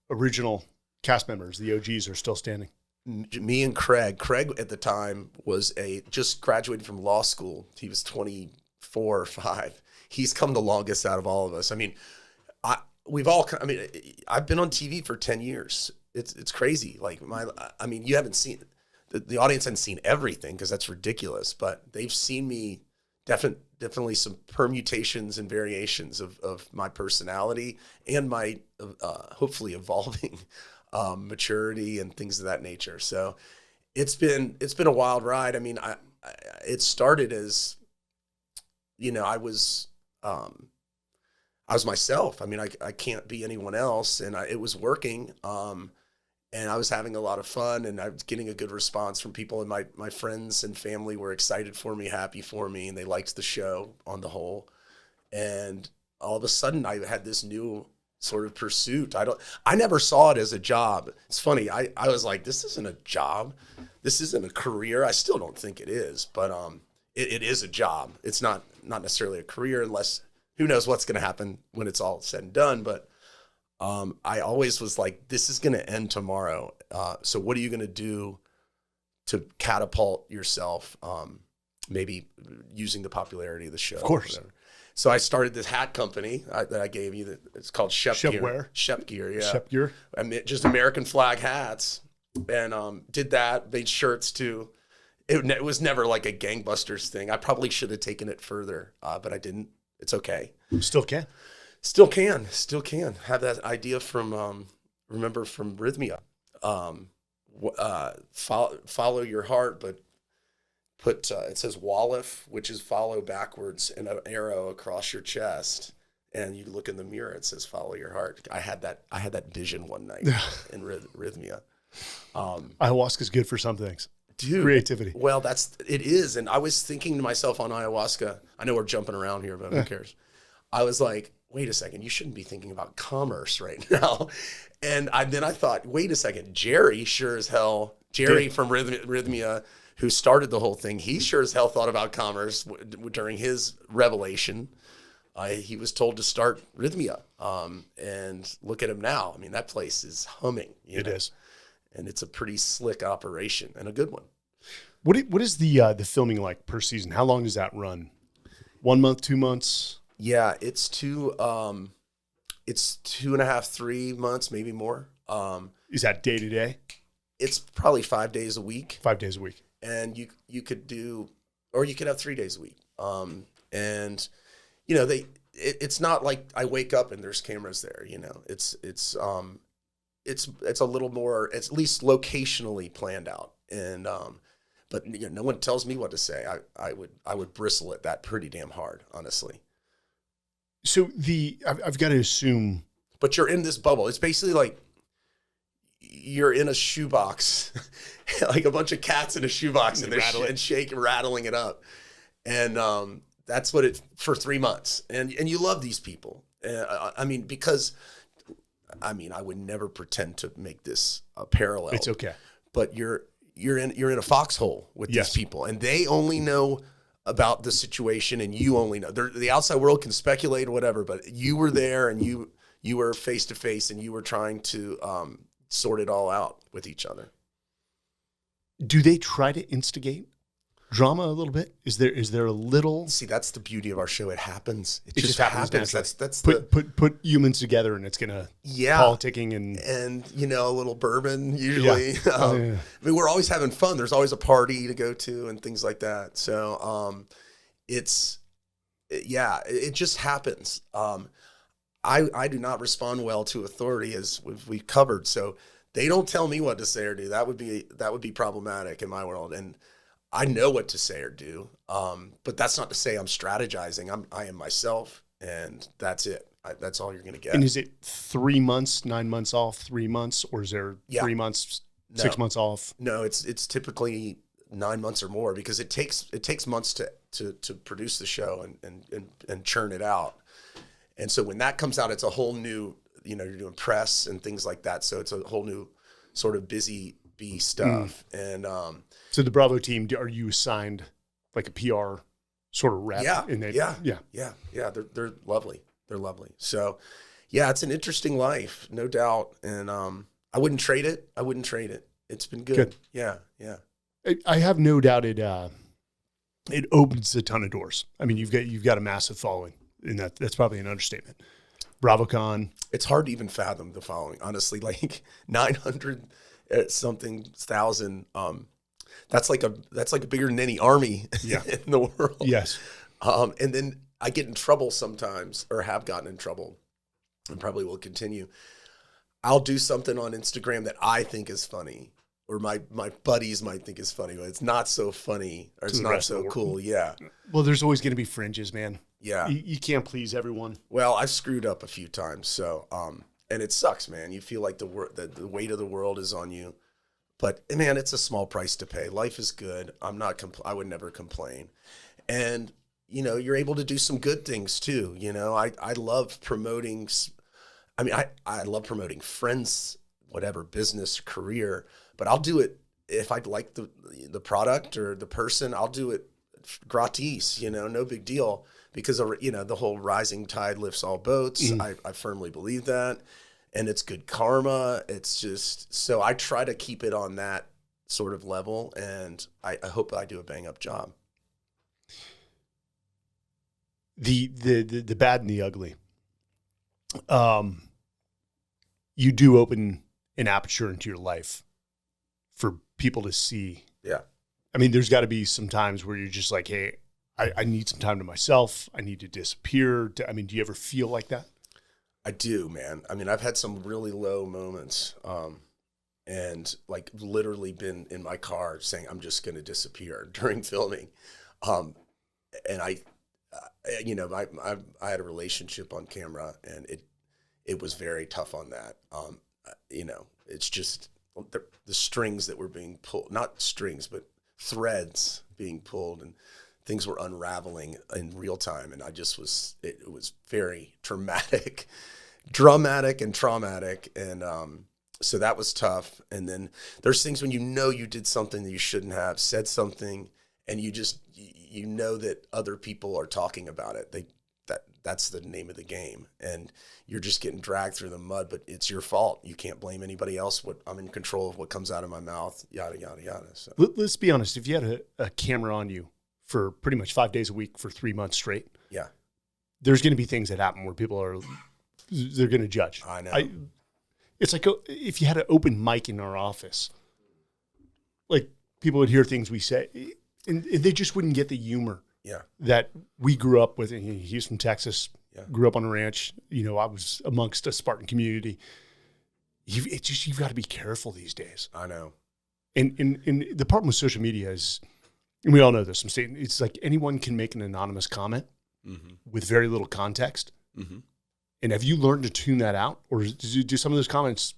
[SPEAKER 2] original cast members, the OGs, are still standing?
[SPEAKER 1] Me and Craig. Craig at the time was just graduated from law school. He was 24 or 5. He's come the longest out of all of us. I mean, I've been on TV for 10 years. It's crazy. Like you haven't seen the audience hasn't seen everything because that's ridiculous, but they've seen me definitely some permutations and variations of my personality and my hopefully evolving maturity and things of that nature. So it's been a wild ride. I mean, it started as, I was myself. I mean, I can't be anyone else, and it was working. And I was having a lot of fun, and I was getting a good response from people, and my friends and family were excited for me, happy for me, and they liked the show on the whole. And all of a sudden, I had this new sort of pursuit. I never saw it as a job. It's funny. I was like, this isn't a job. This isn't a career. I still don't think it is, but it is a job. It's not necessarily a career, unless who knows what's going to happen when it's all said and done. But I always was like, this is going to end tomorrow. So what are you going to do to catapult yourself? Maybe using the popularity of the show.
[SPEAKER 2] Of course.
[SPEAKER 1] So I started this hat company that I gave you. It's called Shep Gear.
[SPEAKER 2] Where?
[SPEAKER 1] Shep Gear, yeah.
[SPEAKER 2] Shep Gear?
[SPEAKER 1] I mean, just American flag hats. And did that, made shirts too. It was never like a gangbusters thing. I probably should have taken it further, but I didn't. It's okay.
[SPEAKER 2] Still can.
[SPEAKER 1] Still can. Have that idea from, remember from Rhythmia. Follow your heart, but put, it says Wallif, which is follow backwards, and an arrow across your chest. And you look in the mirror, it says follow your heart. I had that vision one night in Rhythmia.
[SPEAKER 2] Ayahuasca is good for some things.
[SPEAKER 1] Dude,
[SPEAKER 2] creativity.
[SPEAKER 1] Well, it is. And I was thinking to myself on ayahuasca, I know we're jumping around here, but who cares? I was like, wait a second, you shouldn't be thinking about commerce right now. And then I thought, wait a second, Jerry from Rhythmia, who started the whole thing, he sure as hell thought about commerce during his revelation. He was told to start Rhythmia. And look at him now. I mean, that place is humming.
[SPEAKER 2] It is.
[SPEAKER 1] And it's a pretty slick operation and a good one.
[SPEAKER 2] What is the filming like per season? How long does that run? 1 month, 2 months?
[SPEAKER 1] Yeah, it's 2.5, 3 months, maybe more.
[SPEAKER 2] Is that day to day?
[SPEAKER 1] It's probably 5 days a week.
[SPEAKER 2] 5 days a week.
[SPEAKER 1] And you could have 3 days a week. And it's not like I wake up and there's cameras there. It's a little more, it's at least locationally planned out. And but no one tells me what to say. I would bristle at that pretty damn hard, honestly.
[SPEAKER 2] So I've got to assume,
[SPEAKER 1] but you're in this bubble. It's basically like you're in a shoebox, like a bunch of cats in a shoebox, and they're rattling it up. And that's what for 3 months. And you love these people. I mean, because I would never pretend to make this a parallel.
[SPEAKER 2] It's okay.
[SPEAKER 1] But you're in a foxhole with these people, and they only know about the situation, and you only know. The outside world can speculate or whatever, but you were there, and you were face to face, and you were trying to sort it all out with each other.
[SPEAKER 2] Do they try to instigate drama a little bit? Is there a little?
[SPEAKER 1] See, that's the beauty of our show. It happens. It just happens. That's
[SPEAKER 2] put humans together, and it's gonna politicking and
[SPEAKER 1] a little bourbon usually.
[SPEAKER 2] Yeah.
[SPEAKER 1] I mean, we're always having fun. There's always a party to go to and things like that. So it just happens. I do not respond well to authority, as we've covered. So they don't tell me what to say or do. That would be problematic in my world. And I know what to say or do, but that's not to say I'm strategizing. I am myself, and that's it. That's all you're going to get.
[SPEAKER 2] And is it 3 months, 9 months off, 3 months, or is there 3 months, 6 months off?
[SPEAKER 1] No, it's typically 9 months or more, because it takes months to produce the show and churn it out. And so when that comes out, it's a whole new, you're doing press and things like that. So it's a whole new sort of busy bee stuff. And
[SPEAKER 2] so the Bravo team, are you assigned like a PR sort of rep?
[SPEAKER 1] Yeah,
[SPEAKER 2] Yeah.
[SPEAKER 1] They're lovely. They're lovely. So, yeah, it's an interesting life, no doubt. And I wouldn't trade it. It's been good. Yeah.
[SPEAKER 2] I have no doubt it opens a ton of doors. I mean, you've got a massive following, and that's probably an understatement. BravoCon.
[SPEAKER 1] It's hard to even fathom the following, honestly. Like 900 something thousand. That's like a bigger than any army in the world.
[SPEAKER 2] Yes.
[SPEAKER 1] And then I get in trouble sometimes, or have gotten in trouble, and probably will continue. I'll do something on Instagram that I think is funny, or my buddies might think is funny, but it's not so funny or it's not so cool. Yeah.
[SPEAKER 2] Well, there's always going to be fringes, man.
[SPEAKER 1] Yeah.
[SPEAKER 2] You can't please everyone.
[SPEAKER 1] Well, I've screwed up a few times. So, and it sucks, man. You feel like the weight of the world is on you, but man, it's a small price to pay. Life is good. I would never complain. And, you're able to do some good things too. I love promoting. I mean, I love promoting friends, whatever, business, career, but I'll do it if I like the product or the person, I'll do it gratis, no big deal, because the whole rising tide lifts all boats. I firmly believe that, and it's good karma. It's just, so I try to keep it on that sort of level, and I hope I do a bang up job.
[SPEAKER 2] The bad and the ugly. You do open an aperture into your life for people to see.
[SPEAKER 1] Yeah.
[SPEAKER 2] I mean, there's got to be some times where you're just like, hey, I need some time to myself. I need to disappear. Do you ever feel like that?
[SPEAKER 1] I do, man. I mean, I've had some really low moments, and like literally been in my car saying, I'm just going to disappear during filming. And I had a relationship on camera, and it was very tough on that. It's just the strings that were being pulled, not strings, but threads being pulled, and things were unraveling in real time. And it was very dramatic and traumatic. And, so that was tough. And then there's things when you did something that you shouldn't have, said something, and you just, that other people are talking about it. That's the name of the game, and you're just getting dragged through the mud, but it's your fault. You can't blame anybody else. I'm in control of what comes out of my mouth, yada, yada, yada. So
[SPEAKER 2] let's be honest. If you had a camera on you for pretty much 5 days a week for 3 months straight,
[SPEAKER 1] yeah,
[SPEAKER 2] there's going to be things that happen where they're going to judge.
[SPEAKER 1] I know.
[SPEAKER 2] It's like if you had an open mic in our office, like people would hear things we say, and they just wouldn't get the humor.
[SPEAKER 1] Yeah. That
[SPEAKER 2] we grew up with. He's from Texas,
[SPEAKER 1] yeah.
[SPEAKER 2] Grew up on a ranch. I was amongst a Spartan community. You've got to be careful these days.
[SPEAKER 1] I know.
[SPEAKER 2] And the problem with social media is, and we all know this, it's like anyone can make an anonymous comment with very little context. Mm-hmm. And have you learned to tune that out? Or do some of those comments,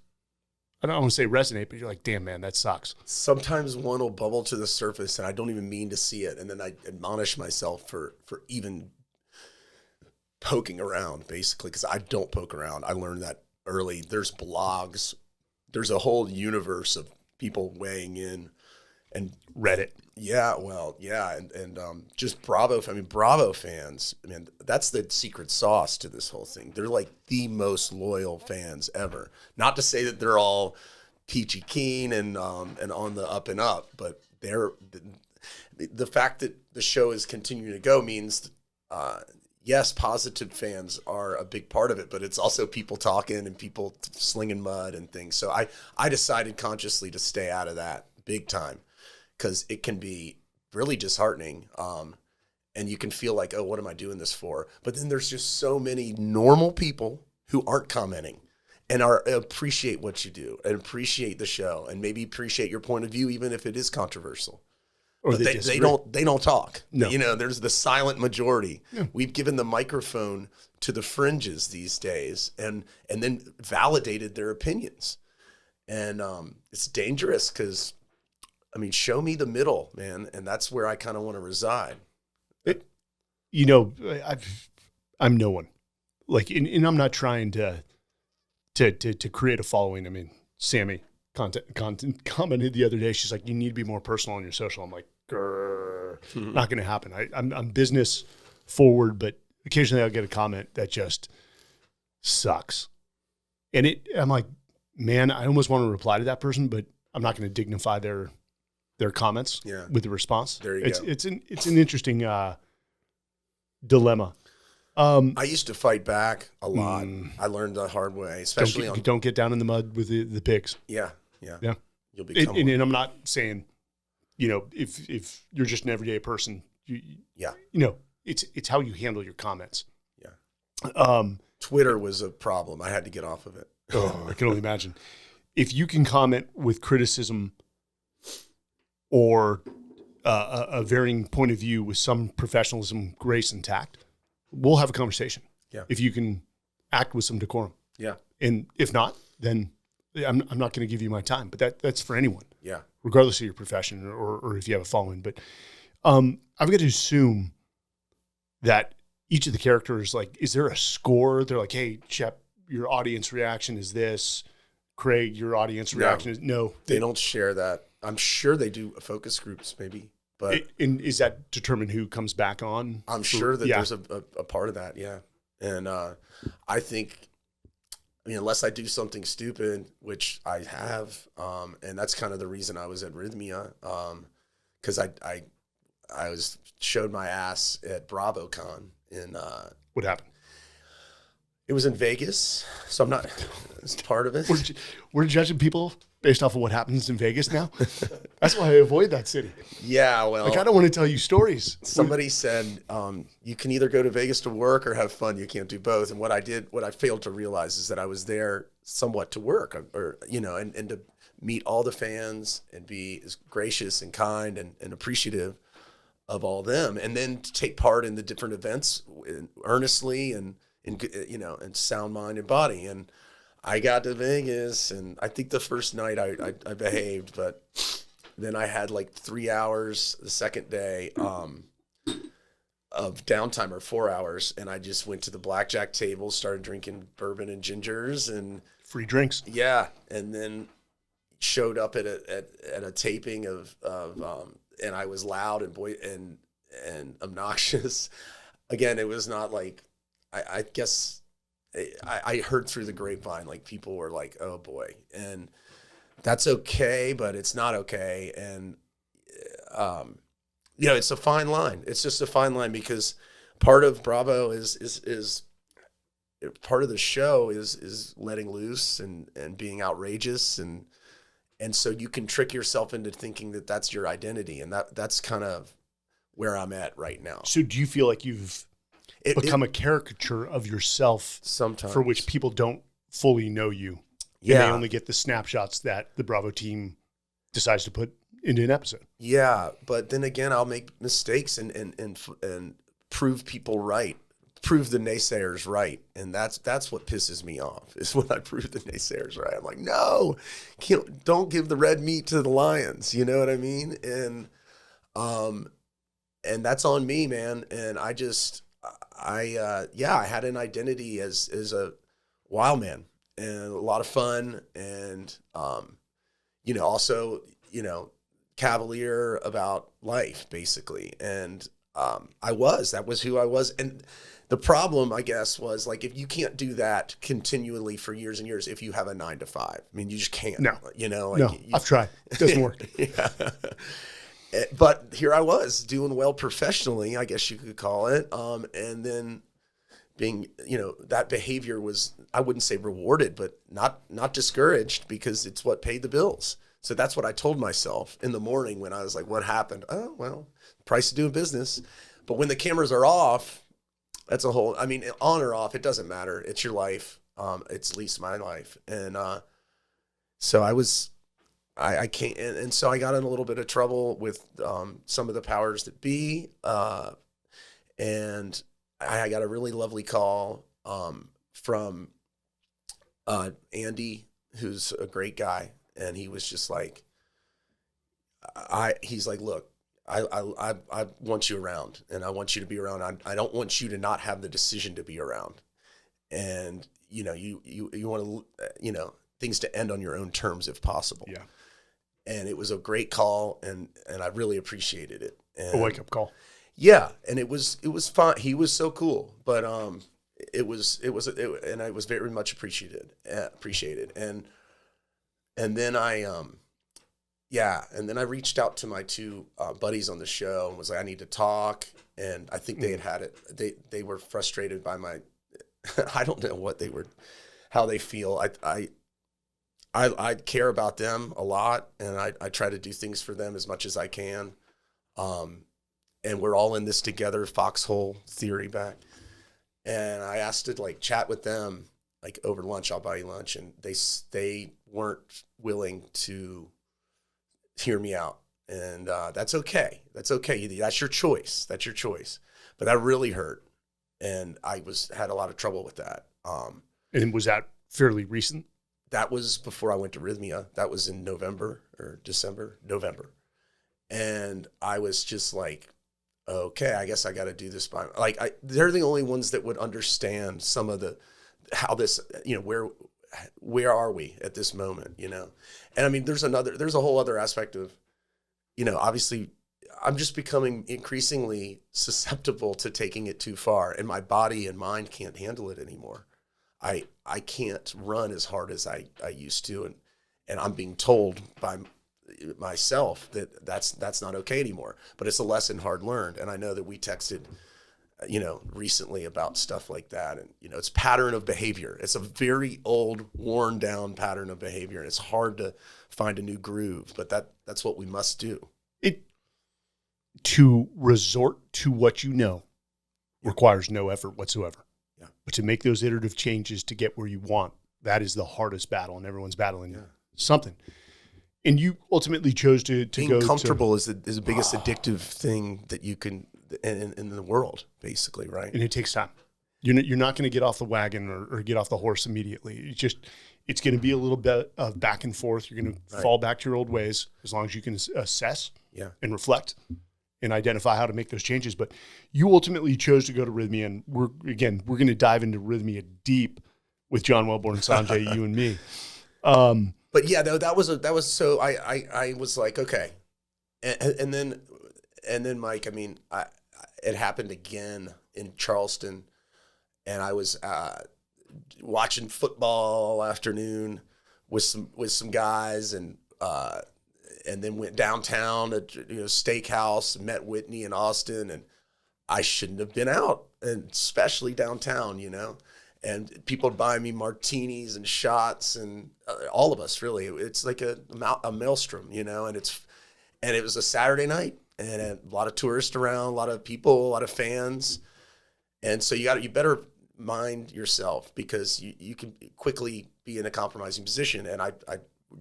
[SPEAKER 2] I don't want to say resonate, but you're like, damn, man, that sucks.
[SPEAKER 1] Sometimes one will bubble to the surface and I don't even mean to see it. And then I admonish myself for even poking around, basically, because I don't poke around. I learned that early. There's blogs. There's a whole universe of people weighing in. And
[SPEAKER 2] Reddit.
[SPEAKER 1] Yeah, well, yeah. And just Bravo fans, that's the secret sauce to this whole thing. They're like the most loyal fans ever. Not to say that they're all peachy keen and on the up and up, but the fact that the show is continuing to go means, yes, positive fans are a big part of it, but it's also people talking and people slinging mud and things. So I decided consciously to stay out of that big time, because it can be really disheartening. And you can feel like, oh, what am I doing this for? But then there's just so many normal people who aren't commenting and appreciate what you do and appreciate the show and maybe appreciate your point of view, even if it is controversial. Or but they don't talk. No. There's the silent majority. Yeah. We've given the microphone to the fringes these days and then validated their opinions. And it's dangerous because, show me the middle, man, and that's where I kind of want to reside.
[SPEAKER 2] I'm no one. And I'm not trying to create a following. Sammy commented the other day. She's like, "You need to be more personal on your social." I'm like, not going to happen. I'm business forward, but occasionally I'll get a comment that just sucks, and I'm like, man, I almost want to reply to that person, but I'm not going to dignify their comments with the response.
[SPEAKER 1] There you go.
[SPEAKER 2] It's an interesting dilemma.
[SPEAKER 1] I used to fight back a lot. I learned the hard way, especially
[SPEAKER 2] don't get down in the mud with the pigs.
[SPEAKER 1] Yeah. You'll become
[SPEAKER 2] and I'm not saying, if you're just an everyday person, it's how you handle your comments.
[SPEAKER 1] Yeah. Twitter was a problem. I had to get off of it.
[SPEAKER 2] I can only imagine. If you can comment with criticism or a varying point of view with some professionalism, grace, and tact, we'll have a conversation.
[SPEAKER 1] Yeah.
[SPEAKER 2] If you can act with some decorum.
[SPEAKER 1] Yeah.
[SPEAKER 2] And if not, then I'm not going to give you my time. But that's for anyone.
[SPEAKER 1] Yeah.
[SPEAKER 2] Regardless of your profession or if you have a following. But I've got to assume that each of the characters, like, is there a score? They're like, hey, Shep, your audience reaction is this. Craig, your audience reaction is no.
[SPEAKER 1] They don't share that. I'm sure they do focus groups maybe, but
[SPEAKER 2] and is that determine who comes back on?
[SPEAKER 1] I'm sure that there's a part of that. Yeah. And I think, I mean, unless I do something stupid, which I have, and that's kind of the reason I was at Rhythmia, because I showed my ass at BravoCon in
[SPEAKER 2] what happened?
[SPEAKER 1] It was in Vegas, so I'm not. It's part of it.
[SPEAKER 2] We're judging people based off of what happens in Vegas now. That's why I avoid that city.
[SPEAKER 1] Yeah, well,
[SPEAKER 2] like I don't want to tell you stories.
[SPEAKER 1] Somebody said you can either go to Vegas to work or have fun. You can't do both. And what I failed to realize is that I was there somewhat to work, or and to meet all the fans and be as gracious and kind and appreciative of all them, and then to take part in the different events earnestly and in sound mind and body. And I got to Vegas, and I think the first night I behaved, but then I had like 3 hours the second day of downtime, or 4 hours, and I just went to the blackjack table, started drinking bourbon and gingers and
[SPEAKER 2] free drinks.
[SPEAKER 1] Yeah, and then showed up at a taping of and I was loud and obnoxious. Again, it was not like. I guess I heard through the grapevine, like people were like, oh boy, and that's okay, but it's not okay. And, it's a fine line. It's just a fine line, because part of Bravo is part of the show is letting loose and being outrageous. And so you can trick yourself into thinking that that's your identity. And that's kind of where I'm at right now.
[SPEAKER 2] So do you feel like you've become a caricature of yourself
[SPEAKER 1] sometimes,
[SPEAKER 2] for which people don't fully know you?
[SPEAKER 1] Yeah.
[SPEAKER 2] And they only get the snapshots that the Bravo team decides to put into an episode.
[SPEAKER 1] Yeah. But then again, I'll make mistakes and prove people right, prove the naysayers right. And that's what pisses me off, is when I prove the naysayers right. I'm like, no, don't give the red meat to the lions. You know what I mean? And that's on me, man. And I had an identity as a wild man and a lot of fun, and also cavalier about life, basically. And that was who I was. And the problem, I guess, was like, if you can't do that continually for years and years, if you have a 9 to 5, I mean, you just can't.
[SPEAKER 2] No,
[SPEAKER 1] I've
[SPEAKER 2] tried. It doesn't work.
[SPEAKER 1] Yeah. But here I was doing well professionally, I guess you could call it. And then being, that behavior was, I wouldn't say rewarded, but not discouraged, because it's what paid the bills. So that's what I told myself in the morning when I was like, what happened? Oh, well, price of doing business. But when the cameras are off, that's a whole, I mean, on or off, it doesn't matter. It's your life. It's at least my life. And so I can't, and so I got in a little bit of trouble with some of the powers that be, and I got a really lovely call from Andy, who's a great guy, and he was just like, he's like, look, I want you around, and I want you to be around. I don't want you to not have the decision to be around, and you want to things to end on your own terms if possible.
[SPEAKER 2] Yeah.
[SPEAKER 1] And it was a great call, and I really appreciated it. And,
[SPEAKER 2] a wake-up call.
[SPEAKER 1] Yeah, and it was fun. He was so cool, but it was and I was very much appreciated. And then I reached out to my two buddies on the show and was like, I need to talk. And I think they had it. They were frustrated by my. I don't know how they feel. I care about them a lot, and I try to do things for them as much as I can. And we're all in this together, foxhole theory back. And I asked to chat with them, over lunch, I'll buy you lunch. And they weren't willing to hear me out. And that's okay. That's okay. That's your choice. That's your choice. But that really hurt. And I had a lot of trouble with that.
[SPEAKER 2] And was that fairly recent?
[SPEAKER 1] That was before I went to Rhythmia. That was in November. And I was just like, okay, I guess I got to do this by, like, they're the only ones that would understand some of how this, where are we at this moment, And I mean, there's a whole other aspect of, obviously I'm just becoming increasingly susceptible to taking it too far, and my body and mind can't handle it anymore. I can't run as hard as I used to. And I'm being told by myself that's not okay anymore, but it's a lesson hard learned. And I know that we texted, recently about stuff like that. And, it's pattern of behavior. It's a very old, worn down pattern of behavior. And it's hard to find a new groove, but that's what we must do.
[SPEAKER 2] To resort to what requires no effort whatsoever.
[SPEAKER 1] Yeah.
[SPEAKER 2] But to make those iterative changes to get where you want, that is the hardest battle, and everyone's battling something. And you ultimately chose to
[SPEAKER 1] Being
[SPEAKER 2] go
[SPEAKER 1] comfortable is the biggest addictive thing that you can in the world, basically, right?
[SPEAKER 2] And it takes time. You're not going to get off the wagon or get off the horse immediately. It's going to be a little bit of back and forth. You're going to fall back to your old ways as long as you can assess and reflect and identify how to make those changes. But you ultimately chose to go to Rhythmia, and we're going to dive into Rhythmia deep with John Welborn and Sanjay, you and me.
[SPEAKER 1] But yeah, though that was so I was like, okay, and then Mike, I mean, it happened again in Charleston, and I was watching football all afternoon with some guys, and then went downtown to steakhouse, met Whitney in Austin, and I shouldn't have been out, and especially downtown, and people would buy me martinis and shots, and all of us, really. It's like a maelstrom, and it was a Saturday night, and a lot of tourists around, a lot of people, a lot of fans. And so you better mind yourself, because you can quickly be in a compromising position. And I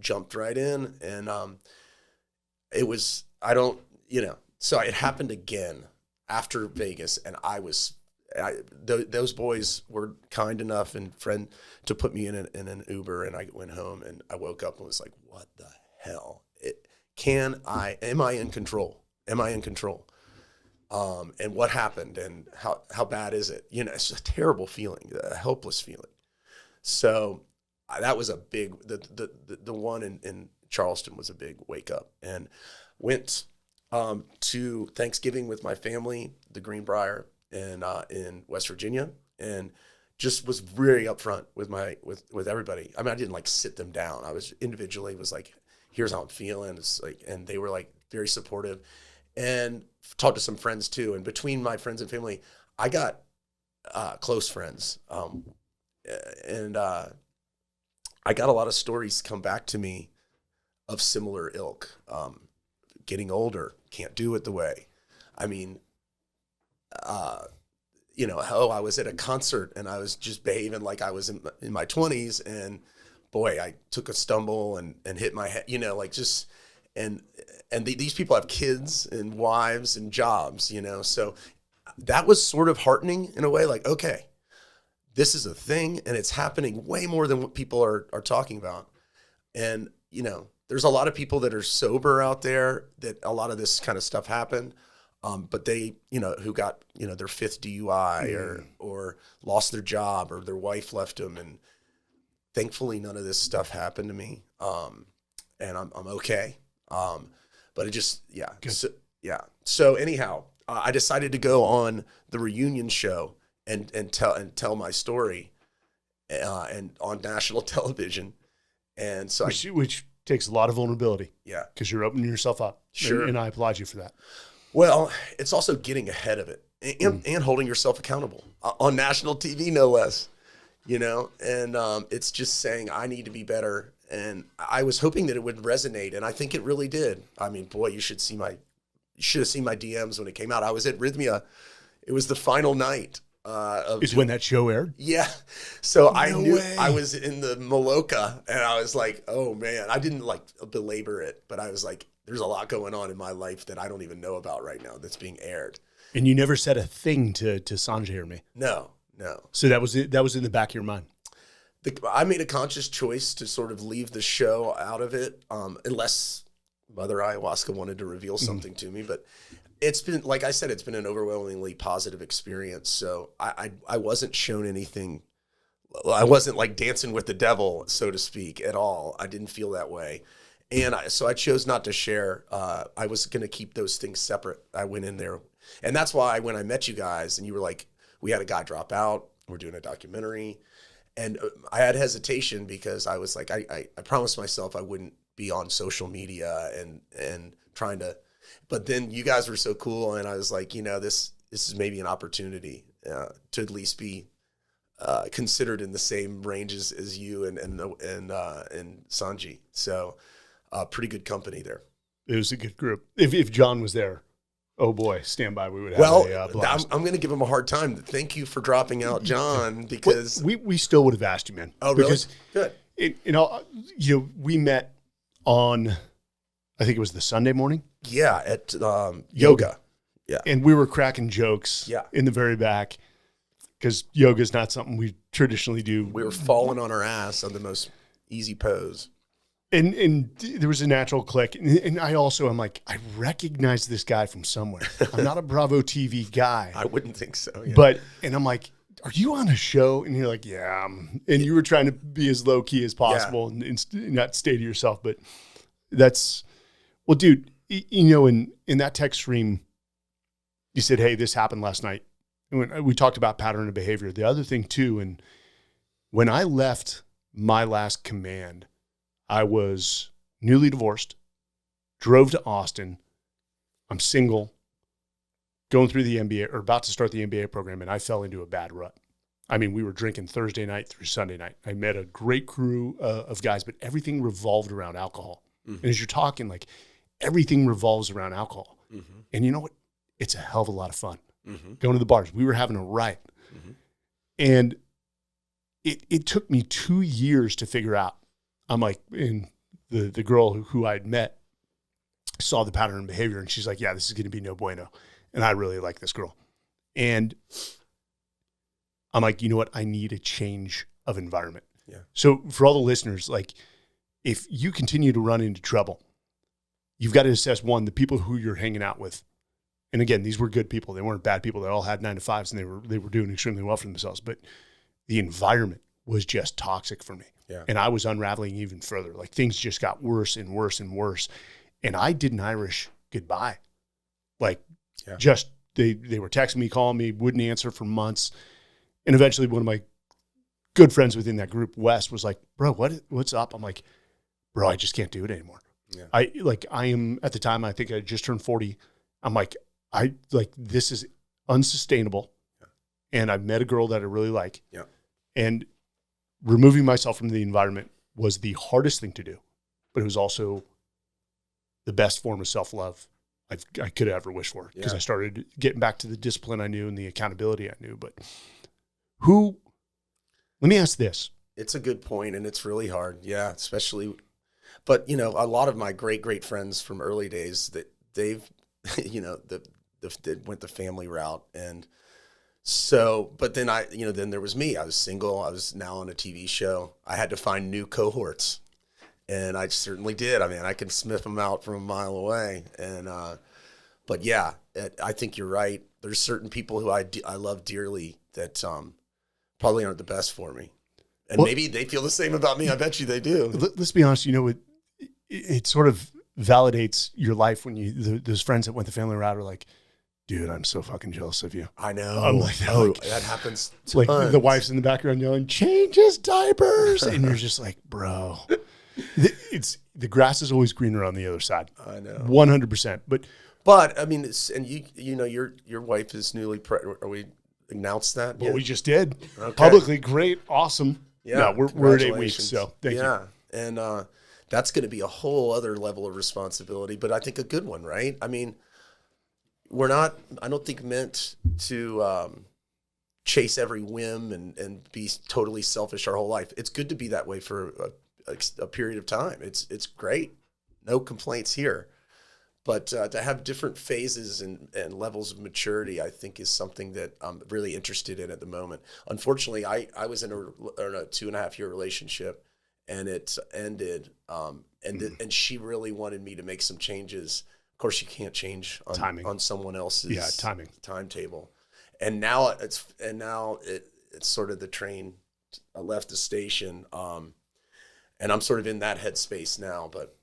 [SPEAKER 1] jumped right in, and so it happened again after Vegas, and those boys were kind enough and friend to put me in an Uber, and I went home, and I woke up and was like, what the hell? Am I in control? Am I in control? And what happened, and how bad is it? It's a terrible feeling, a helpless feeling. So that was a big, the one in Charleston was a big wake up, and went to Thanksgiving with my family, the Greenbrier, in West Virginia, and just was very upfront with everybody. I mean, I didn't like sit them down. I was individually was like, here's how I'm feeling. It's like, and they were like very supportive, and talked to some friends too. And between my friends and family, I got close friends, and I got a lot of stories come back to me of similar ilk. Getting older, can't do it the way. I mean, I was at a concert and I was just behaving like I was in my 20s, and boy, I took a stumble and hit my head, and these people have kids and wives and jobs, so that was sort of heartening in a way, like, okay, this is a thing, and it's happening way more than what people are talking about. And, there's a lot of people that are sober out there that a lot of this kind of stuff happened. But they, who got, their fifth DUI or lost their job, or their wife left them. And thankfully none of this stuff happened to me. And I'm okay. But it just, So anyhow, I decided to go on the reunion show and tell my story, and on national television. And so
[SPEAKER 2] which takes a lot of vulnerability.
[SPEAKER 1] Yeah.
[SPEAKER 2] Because you're opening yourself up.
[SPEAKER 1] Sure.
[SPEAKER 2] And I applaud you for that.
[SPEAKER 1] Well, it's also getting ahead of it and holding yourself accountable on national TV, no less, and it's just saying I need to be better. And I was hoping that it would resonate, and I think it really did. I mean, boy, you should have seen my DMs when it came out. I was at Rhythmia. It was the final night.
[SPEAKER 2] When that show aired?
[SPEAKER 1] Yeah. So
[SPEAKER 2] No
[SPEAKER 1] I knew
[SPEAKER 2] way.
[SPEAKER 1] I was in the Maloka, and I was like, oh man, I didn't like belabor it, but I was like, there's a lot going on in my life that I don't even know about right now that's being aired.
[SPEAKER 2] And you never said a thing to Sanjay or me.
[SPEAKER 1] No.
[SPEAKER 2] So that was it. That was in the back of your mind.
[SPEAKER 1] I made a conscious choice to sort of leave the show out of it, unless Mother Ayahuasca wanted to reveal something to me. But it's been, like I said, it's been an overwhelmingly positive experience. So I wasn't shown anything. I wasn't like dancing with the devil, so to speak, at all. I didn't feel that way. And so I chose not to share. I was going to keep those things separate. I went in there. And that's why when I met you guys and you were like, we had a guy drop out, we're doing a documentary. And I had hesitation because I was like, I promised myself I wouldn't be on social media and trying to, but then you guys were so cool. And I was like, this is maybe an opportunity to at least be considered in the same range as you and Sanji. So pretty good company there. It
[SPEAKER 2] was a good group. If John was there, oh boy, stand by. We would have a blast.
[SPEAKER 1] I'm going to give him a hard time. Thank you for dropping out John because
[SPEAKER 2] we still would have asked you, man.
[SPEAKER 1] Oh, really?
[SPEAKER 2] Because
[SPEAKER 1] Good.
[SPEAKER 2] We met on, I think it was the Sunday morning.
[SPEAKER 1] Yeah, at yoga. Yeah,
[SPEAKER 2] and we were cracking jokes.
[SPEAKER 1] Yeah.
[SPEAKER 2] In the very back because yoga is not something we traditionally do.
[SPEAKER 1] We were falling on our ass on the most easy pose.
[SPEAKER 2] And there was a natural click. And I also am like, I recognize this guy from somewhere. I'm not a Bravo TV guy.
[SPEAKER 1] I wouldn't think so.
[SPEAKER 2] Yeah. And I'm like, are you on a show? And you're like, yeah. And you were trying to be as low key as possible and not stay to yourself. But that's, well, dude, in that text stream, you said, hey, this happened last night. And when we talked about pattern of behavior. The other thing too, and when I left my last command, I was newly divorced, drove to Austin. I'm single, going through the MBA or about to start the MBA program, and I fell into a bad rut. I mean, we were drinking Thursday night through Sunday night. I met a great crew of guys, but everything revolved around alcohol. Mm-hmm. And as you're talking, like everything revolves around alcohol. Mm-hmm. And you know what? It's a hell of a lot of fun. Mm-hmm. Going to the bars. We were having a riot. Mm-hmm. And it took me 2 years to figure out. I'm like, and the girl who I'd met saw the pattern of behavior, and she's like, yeah, this is going to be no bueno. And I really like this girl. And I'm like, you know what? I need a change of environment.
[SPEAKER 1] Yeah.
[SPEAKER 2] So for all the listeners, like if you continue to run into trouble, you've got to assess, one, the people who you're hanging out with. And again, these were good people. They weren't bad people. They all had 9 to 5s and they were doing extremely well for themselves. But the environment was just toxic for me.
[SPEAKER 1] Yeah.
[SPEAKER 2] And I was unraveling even further. Like things just got worse and worse and worse. And I did an Irish goodbye. Like just they were texting me, calling me, wouldn't answer for months. And eventually one of my good friends within that group, Wes, was like, bro, what's up? I'm like, bro, I just can't do it anymore. Yeah. I am at the time, I think I just turned 40. I'm like, this is unsustainable. Yeah. And I met a girl that I really like.
[SPEAKER 1] Yeah.
[SPEAKER 2] And removing myself from the environment was the hardest thing to do, but it was also the best form of self-love I could ever wish for because I started getting back to the discipline I knew and the accountability I knew. But let me ask this.
[SPEAKER 1] It's a good point, and it's really hard. Yeah, especially, but a lot of my great friends from early days that they've, that went the family route. And so, but then then there was me. I was single. I was now on a TV show. I had to find new cohorts, and I certainly did. I mean, I can sniff them out from a mile away. And, but yeah, I think you're right. There's certain people who I love dearly that probably aren't the best for me. And maybe they feel the same about me. I bet you they do.
[SPEAKER 2] Let's be honest. It sort of validates your life when those friends that went the family route are like, dude, I'm so fucking jealous of you.
[SPEAKER 1] I know.
[SPEAKER 2] I'm like,
[SPEAKER 1] that happens. Tons.
[SPEAKER 2] Like the wife's in the background yelling, change his diapers. And you're just like, bro, the grass is always greener on the other side.
[SPEAKER 1] I know.
[SPEAKER 2] 100%.
[SPEAKER 1] But I mean, your wife is newly pregnant. Are we announced that?
[SPEAKER 2] Well, we just did publicly. Great. Awesome.
[SPEAKER 1] Yeah.
[SPEAKER 2] No, we're at 8 weeks. So thank you.
[SPEAKER 1] Yeah. And that's going to be a whole other level of responsibility, but I think a good one, right? I mean, we're not, I don't think, meant to chase every whim and be totally selfish our whole life. It's good to be that way for a period of time. It's great. No complaints here. But to have different phases and levels of maturity, I think is something that I'm really interested in at the moment. Unfortunately, I was in a 2.5 year relationship, and it ended. And she really wanted me to make some changes. Of course, you can't change on someone else's timetable. And now it's sort of the train left the station, and I'm sort of in that headspace now. But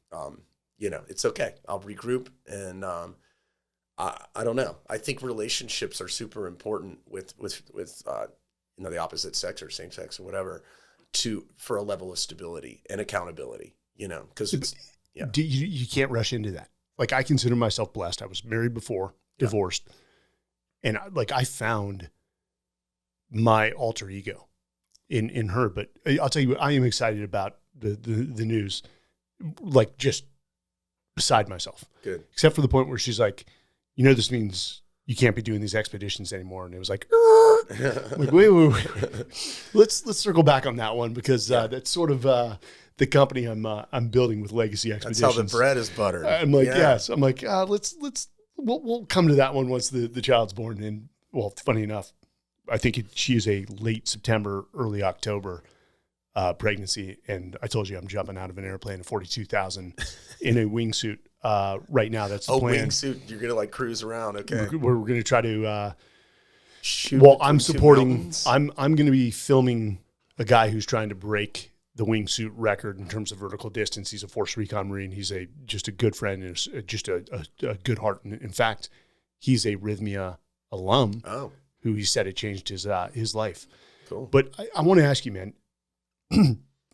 [SPEAKER 1] it's okay. I'll regroup, and I don't know. I think relationships are super important with the opposite sex or same sex or whatever, for a level of stability and accountability. Because
[SPEAKER 2] you can't rush into that. Like, I consider myself blessed. I was married before, divorced, and I found my alter ego in her. But I'll tell you, I am excited about the news. Like, just beside myself.
[SPEAKER 1] Good.
[SPEAKER 2] Except for the point where she's like, this means you can't be doing these expeditions anymore. And it was like, like wait. Let's circle back on that one, because that's sort of the company I'm building with Legacy Expeditions.
[SPEAKER 1] That's how the bread is buttered.
[SPEAKER 2] I'm like, yes. I'm like, we'll come to that one once the child's born. And well, funny enough, I think she is a late September, early October pregnancy, and I told you I'm jumping out of an airplane at 42,000 in a wingsuit right now. That's the plan.
[SPEAKER 1] Wingsuit. You're gonna cruise around. Okay.
[SPEAKER 2] We're gonna try to
[SPEAKER 1] shoot.
[SPEAKER 2] Well, I'm supporting. I'm gonna be filming a guy who's trying to break the wingsuit record in terms of vertical distance. He's a Force Recon Marine. He's just a good friend and just a good heart. In fact, he's a Rhythmia alum.
[SPEAKER 1] Oh.
[SPEAKER 2] Who he said it changed his life.
[SPEAKER 1] Cool.
[SPEAKER 2] But I want to ask you, man.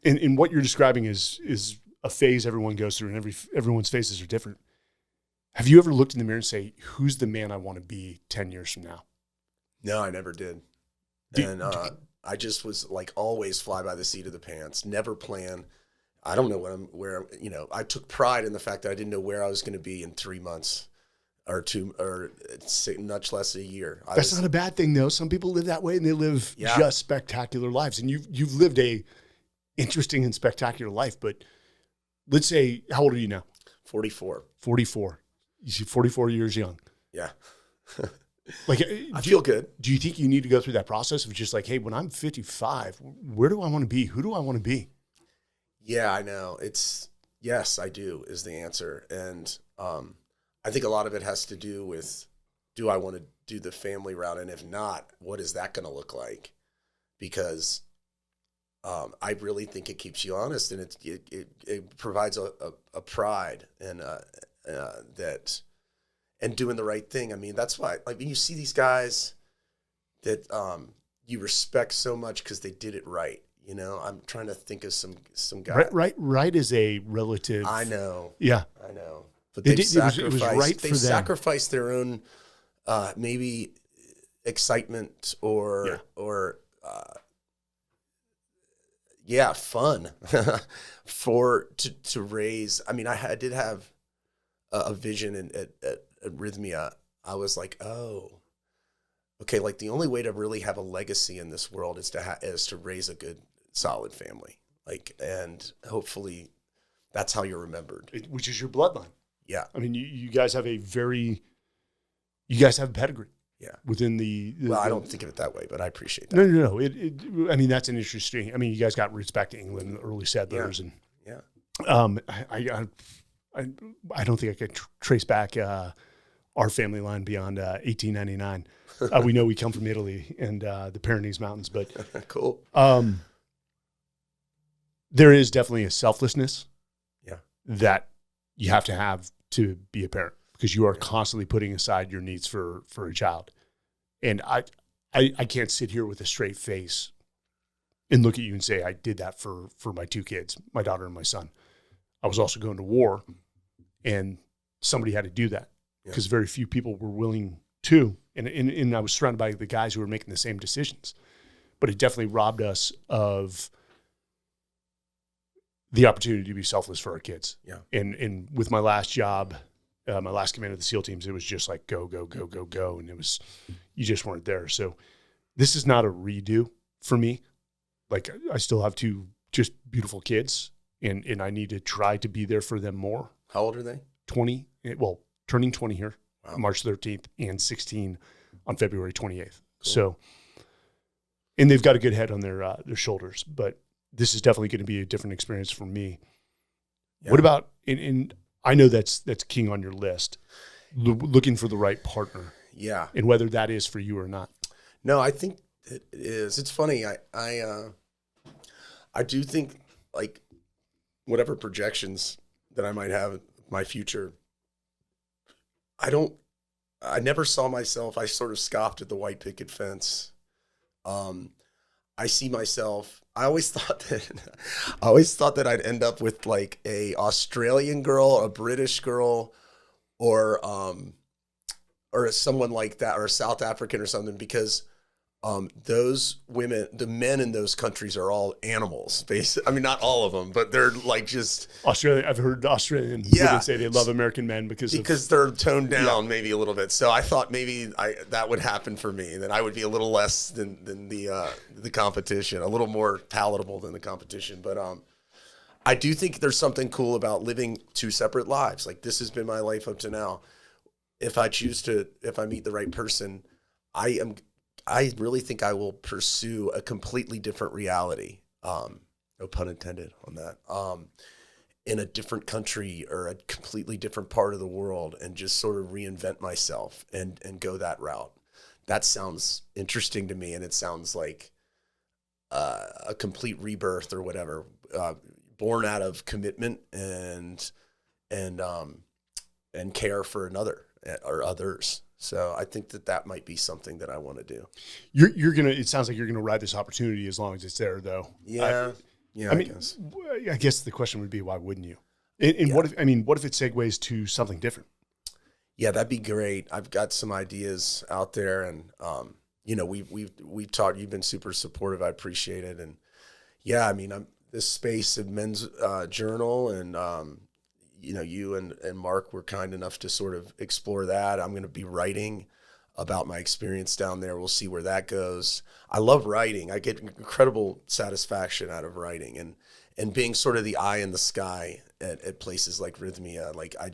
[SPEAKER 2] In what you're describing is a phase everyone goes through, and everyone's phases are different. Have you ever looked in the mirror and say, who's the man I want to be 10 years from now?
[SPEAKER 1] No, I never did. I just was like always fly by the seat of the pants, never plan. I don't know I took pride in the fact that I didn't know where I was going to be in 3 months or much less a year.
[SPEAKER 2] That's not a bad thing, though. Some people live that way, and they live just spectacular lives. And you've lived a interesting and spectacular life. But let's say, how old are you now?
[SPEAKER 1] 44.
[SPEAKER 2] 44. You see, 44 years young.
[SPEAKER 1] Yeah.
[SPEAKER 2] Like,
[SPEAKER 1] I feel good.
[SPEAKER 2] Do you think you need to go through that process of just like, hey, when I'm 55, where do I want to be? Who do I want to be?
[SPEAKER 1] Yeah, I know. Yes, I do is the answer. And I think a lot of it has to do with, do I want to do the family route? And if not, what is that going to look like? Because I really think it keeps you honest, and it provides a pride and that, and doing the right thing. I mean, that's why, like, when you see these guys that you respect so much because they did it right. I'm trying to think of some guy.
[SPEAKER 2] Right is a relative.
[SPEAKER 1] I know.
[SPEAKER 2] Yeah,
[SPEAKER 1] I know. But they've sacrificed.
[SPEAKER 2] It was right for them.
[SPEAKER 1] Sacrificed their own maybe excitement or fun to raise. I mean, I did have a vision at Rhythmia. I was like, oh, okay. Like, the only way to really have a legacy in this world is to raise a good, solid family. Like, and hopefully that's how you're remembered.
[SPEAKER 2] Which is your bloodline.
[SPEAKER 1] Yeah.
[SPEAKER 2] I mean, you guys have you guys have pedigree.
[SPEAKER 1] Yeah.
[SPEAKER 2] Within the
[SPEAKER 1] I don't think of it that way, but I appreciate that.
[SPEAKER 2] No. I mean, that's an interesting. I mean, you guys got roots back to England, the early settlers, and I don't think I could trace back our family line beyond 1899. We know we come from Italy and the Pyrenees Mountains, but
[SPEAKER 1] cool.
[SPEAKER 2] There is definitely a selflessness, that you have to be a parent, because you are constantly putting aside your needs for a child. And I can't sit here with a straight face and look at you and say, I did that for my two kids, my daughter and my son. I was also going to war, and somebody had to do that because very few people were willing to. And I was surrounded by the guys who were making the same decisions. But it definitely robbed us of the opportunity to be selfless for our kids.
[SPEAKER 1] Yeah.
[SPEAKER 2] And with my last job, my last command of the SEAL teams, it was just like go. And you just weren't there. So this is not a redo for me. Like, I still have two just beautiful kids, and I need to try to be there for them more.
[SPEAKER 1] How old are they?
[SPEAKER 2] 20. Well, turning 20 here,
[SPEAKER 1] Wow.
[SPEAKER 2] March 13th, and 16 on February 28th. Cool. So, and they've got a good head on their shoulders, but this is definitely going to be a different experience for me. Yeah. What about, and I know that's king on your list, looking for the right partner.
[SPEAKER 1] Yeah.
[SPEAKER 2] And whether that is for you or not.
[SPEAKER 1] No, I think it is. It's funny. I do think, like, whatever projections that I might have my future, I never saw myself. I sort of scoffed at the white picket fence. I see myself. I always thought that I'd end up with like a Australian girl, a British girl, or someone like that, or a South African or something, because those women, the men in those countries are all animals. I mean, not all of them, but they're like just
[SPEAKER 2] Australia. I've heard Australian women say they love American men because
[SPEAKER 1] they're toned down maybe a little bit. So I thought maybe that would happen for me. That I would be a little less than the competition, a little more palatable than the competition. But I do think there's something cool about living two separate lives. Like, this has been my life up to now. If I meet the right person, I really think I will pursue a completely different reality. No pun intended on that. In a different country or a completely different part of the world, and just sort of reinvent myself and go that route. That sounds interesting to me, and it sounds like a complete rebirth or whatever, born out of commitment and care for another or others. So I think that might be something that I want to do.
[SPEAKER 2] It sounds like you're gonna ride this opportunity as long as it's there, though.
[SPEAKER 1] Yeah.
[SPEAKER 2] I guess the question would be, why wouldn't you? And what if it segues to something different?
[SPEAKER 1] Yeah, that'd be great. I've got some ideas out there, and we've talked. You've been super supportive. I appreciate it, and yeah, I mean, this space of Men's Journal, and you and Mark were kind enough to sort of explore that. I'm going to be writing about my experience down there. We'll see where that goes. I love writing. I get incredible satisfaction out of writing, and being sort of the eye in the sky at places like Rhythmia. Like, I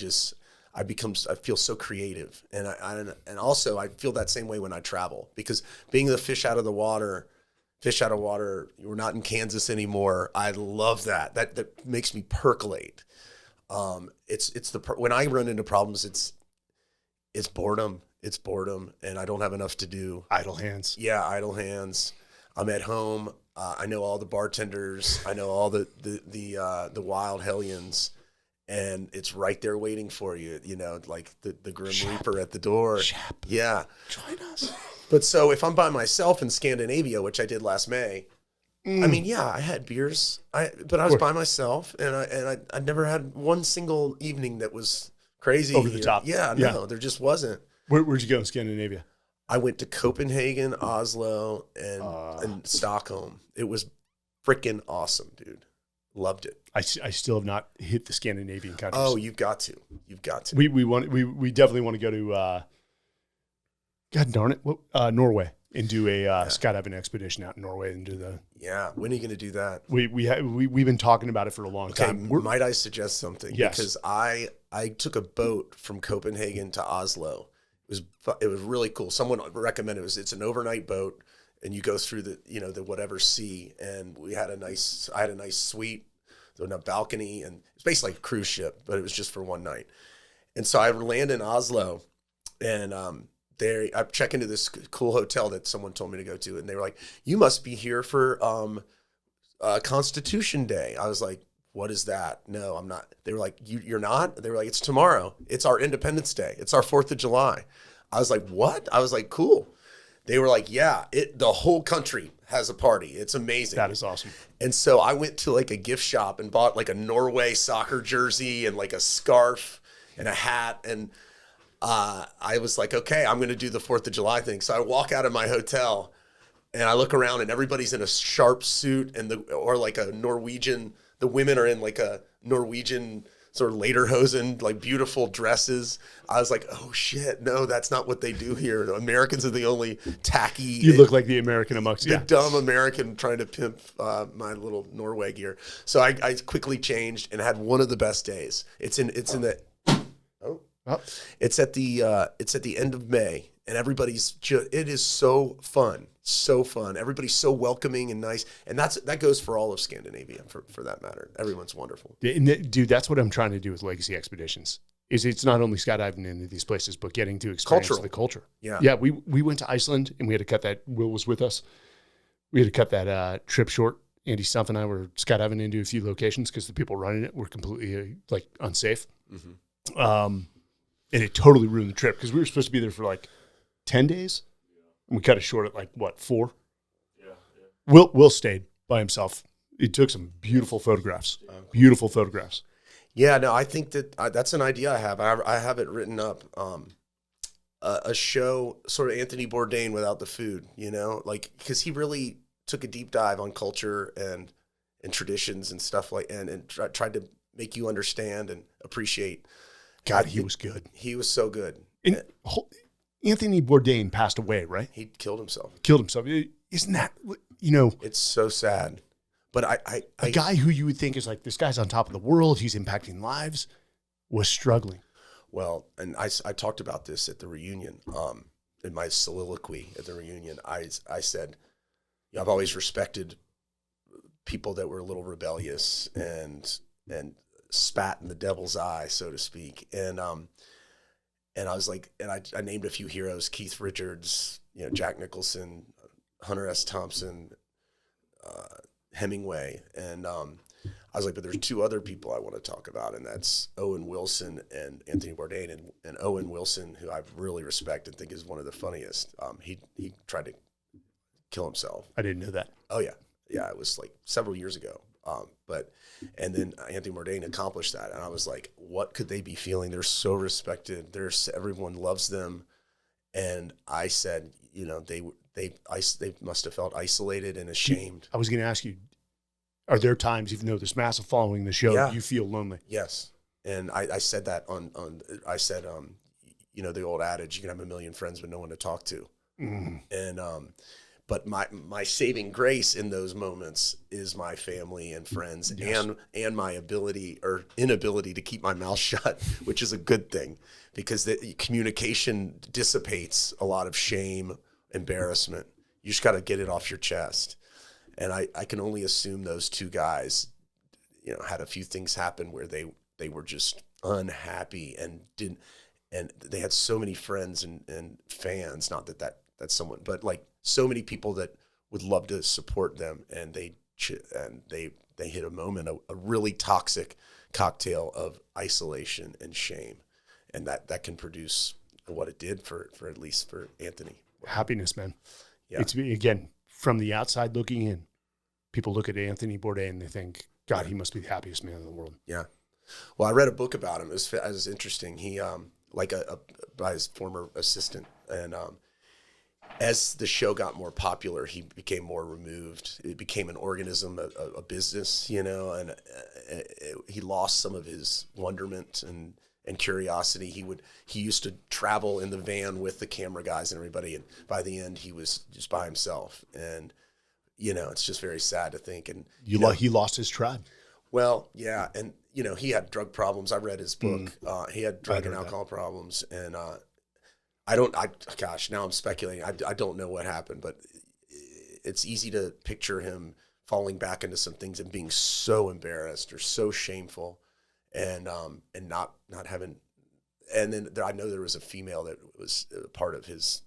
[SPEAKER 1] feel so creative, and also I feel that same way when I travel, because being the fish out of water, we're not in Kansas anymore. I love that. That makes me percolate. When I run into problems, it's boredom. It's boredom, and I don't have enough to do.
[SPEAKER 2] Idle hands.
[SPEAKER 1] Yeah, idle hands. I'm at home. I know all the bartenders. I know all the wild hellions, and it's right there waiting for you. Like the Grim
[SPEAKER 2] Shep.
[SPEAKER 1] Reaper at the door.
[SPEAKER 2] Shep.
[SPEAKER 1] Yeah.
[SPEAKER 2] Join us.
[SPEAKER 1] But so if I'm by myself in Scandinavia, which I did last May, I mean, yeah, I had beers, but I was by myself, and I never had one single evening that was crazy.
[SPEAKER 2] Over the top.
[SPEAKER 1] Yeah, no, there just wasn't.
[SPEAKER 2] Where'd you go in Scandinavia?
[SPEAKER 1] I went to Copenhagen, Oslo, and Stockholm. It was freaking awesome, dude. Loved it.
[SPEAKER 2] I still have not hit the Scandinavian countries.
[SPEAKER 1] Oh, you've got to.
[SPEAKER 2] We definitely want to go to God darn it, Norway, and do a skydiving expedition out in Norway and do the.
[SPEAKER 1] Yeah, when are you going to do that?
[SPEAKER 2] We've been talking about it for a long time.
[SPEAKER 1] Might I suggest something?
[SPEAKER 2] Yes.
[SPEAKER 1] Because I took a boat from Copenhagen to Oslo. It was really cool. Someone recommended it. It's an overnight boat, and you go through the whatever sea. And I had a nice suite, on a balcony, and it's basically like a cruise ship, but it was just for one night. And so I land in Oslo, and I check into this cool hotel that someone told me to go to, and they were like, "You must be here for Constitution Day." I was like, "What is that?" "No, I'm not." They were like, "You're not?" They were like, "It's tomorrow. It's our Independence Day. It's our 4th of July." I was like, "What?" I was like, "Cool." They were like, "Yeah, the whole country has a party. It's amazing."
[SPEAKER 2] That is awesome.
[SPEAKER 1] And so I went to like a gift shop and bought like a Norway soccer jersey and like a scarf and a hat. And I was like, okay, I'm going to do the 4th of July thing. So I walk out of my hotel and I look around and everybody's in a sharp suit or like a Norwegian. The women are in like a Norwegian sort of lederhosen, like beautiful dresses. I was like, oh shit, no, that's not what they do here. The Americans are the only tacky.
[SPEAKER 2] You look like the American amongst
[SPEAKER 1] the dumb American trying to pimp my little Norway gear. So I quickly changed and had one of the best days. It's in the. Oh,
[SPEAKER 2] Oh,
[SPEAKER 1] It's at the end of May, and it is so fun, so fun. Everybody's so welcoming and nice, and that goes for all of Scandinavia, for that matter. Everyone's wonderful.
[SPEAKER 2] and dude, that's what I'm trying to do with Legacy Expeditions. Is it's not only skydiving into these places, but getting to experience the culture.
[SPEAKER 1] Yeah.
[SPEAKER 2] Yeah. We went to Iceland and we had to cut that. Will was with us. We had to cut that trip short. Andy Stumpf and I were skydiving into a few locations because the people running it were completely like unsafe. And it totally ruined the trip because we were supposed to be there for like 10 days. And we cut it short at like, what, 4? Yeah. Will stayed by himself. He took some beautiful photographs. Beautiful photographs.
[SPEAKER 1] Yeah, no, I think that's an idea I have. I have it written up. A show, sort of Anthony Bourdain without the food, like, because he really took a deep dive on culture and traditions and stuff and tried to make you understand and appreciate.
[SPEAKER 2] God, he was good.
[SPEAKER 1] He was so good.
[SPEAKER 2] And Anthony Bourdain passed away, right?
[SPEAKER 1] He killed himself.
[SPEAKER 2] Isn't that,
[SPEAKER 1] It's so sad. But
[SPEAKER 2] a guy who you would think is like, this guy's on top of the world, he's impacting lives, was struggling.
[SPEAKER 1] Well, and I talked about this at the reunion, in my soliloquy at the reunion. I said, I've always respected people that were a little rebellious and spat in the devil's eye, so to speak. And I was like, and I named a few heroes: Keith Richards, Jack Nicholson, Hunter S. Thompson, Hemingway, and I was like, but there's 2 other people I want to talk about, and that's Owen Wilson and Anthony Bourdain. And Owen Wilson, who I really respect and think is one of the funniest, he tried to kill himself.
[SPEAKER 2] I didn't know that.
[SPEAKER 1] Oh yeah, it was like several years ago. And then Anthony Bourdain accomplished that, and I was like, what could they be feeling? They're so respected. Everyone loves them, and I said, they must have felt isolated and ashamed.
[SPEAKER 2] I was going to ask you, are there times, even though this massive following the show, you feel lonely?
[SPEAKER 1] Yes. And I said that I said, the old adage, you can have a million friends, but no one to talk to. And, but my saving grace in those moments is my family and friends, and my ability or inability to keep my mouth shut, which is a good thing, because the communication dissipates a lot of shame, embarrassment. You just got to get it off your chest. And I can only assume those 2 guys, had a few things happen where they were just unhappy and they had so many friends and fans, not that's someone, but like so many people that would love to support them, and they hit a moment, a really toxic cocktail of isolation and shame, and that can produce what it did for at least for Anthony.
[SPEAKER 2] Happiness, man.
[SPEAKER 1] Yeah.
[SPEAKER 2] It's, again, from the outside looking in, people look at Anthony Bourdain and they think, God, he must be the happiest man in the world.
[SPEAKER 1] Yeah. Well, I read a book about him. It was interesting. He, by his former assistant, and as the show got more popular, he became more removed. It became an organism, a business, and he lost some of his wonderment and curiosity. He used to travel in the van with the camera guys and everybody, and by the end he was just by himself. And it's just very sad to think. And
[SPEAKER 2] he lost his tribe.
[SPEAKER 1] Well, yeah, and he had drug problems. I read his book. He had drug and alcohol problems, and now I'm speculating. I don't know what happened, but it's easy to picture him falling back into some things and being so embarrassed or so shameful. And not having, and then I know there was a female that was part of his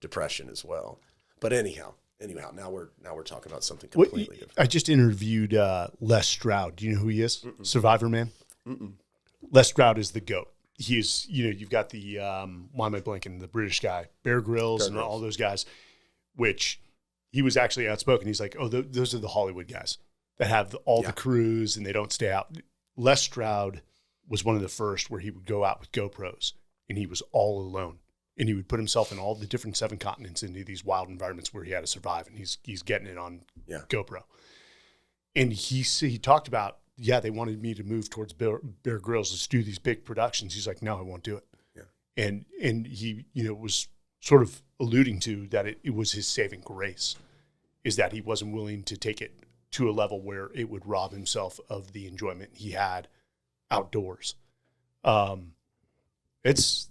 [SPEAKER 1] depression as well. But anyhow, now we're talking about something completely different.
[SPEAKER 2] I just interviewed Les Stroud. Do you know who he is? Survivor Man. Les Stroud is the GOAT. He is, you've got the why am I blanking? The British guy, Bear Grylls, and all those guys. Which he was actually outspoken. He's like, oh, those are the Hollywood guys that have all the crews and they don't stay out. Les Stroud was one of the first where he would go out with GoPros and he was all alone, and he would put himself in all the different 7 continents into these wild environments where he had to survive, and he's getting it on GoPro. And he talked about, they wanted me to move towards Bear Grylls, let's do these big productions. He's like, no, I won't do it. Yeah. And he was sort of alluding to that it was his saving grace, is that he wasn't willing to take it to a level where it would rob himself of the enjoyment he had outdoors.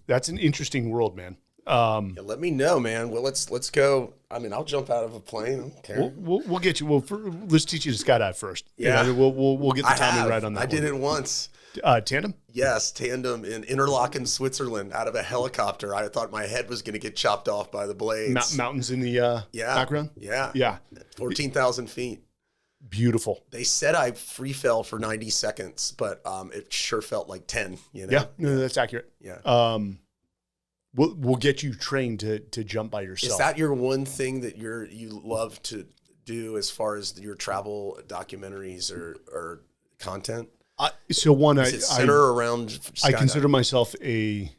[SPEAKER 2] That's an interesting world, man.
[SPEAKER 1] Yeah, let me know, man. Well, let's go. I mean, I'll jump out of a plane. I don't care.
[SPEAKER 2] We'll get you. Well, let's teach you to skydive first.
[SPEAKER 1] Yeah.
[SPEAKER 2] We'll get the timing right on that.
[SPEAKER 1] I did it once.
[SPEAKER 2] Tandem?
[SPEAKER 1] Yes, tandem in Interlaken, Switzerland, out of a helicopter. I thought my head was going to get chopped off by the blades.
[SPEAKER 2] Mountains in the background?
[SPEAKER 1] Yeah.
[SPEAKER 2] Yeah.
[SPEAKER 1] 14,000 feet. Beautiful. They said I free fell for 90 seconds, but it sure felt like 10, you know?
[SPEAKER 2] Yeah, no, that's accurate.
[SPEAKER 1] Yeah.
[SPEAKER 2] We'll get you trained to jump by yourself.
[SPEAKER 1] Is that your one thing that you love to do as far as your travel documentaries or content?
[SPEAKER 2] So one,
[SPEAKER 1] Does it center around skydiving?
[SPEAKER 2] I consider myself a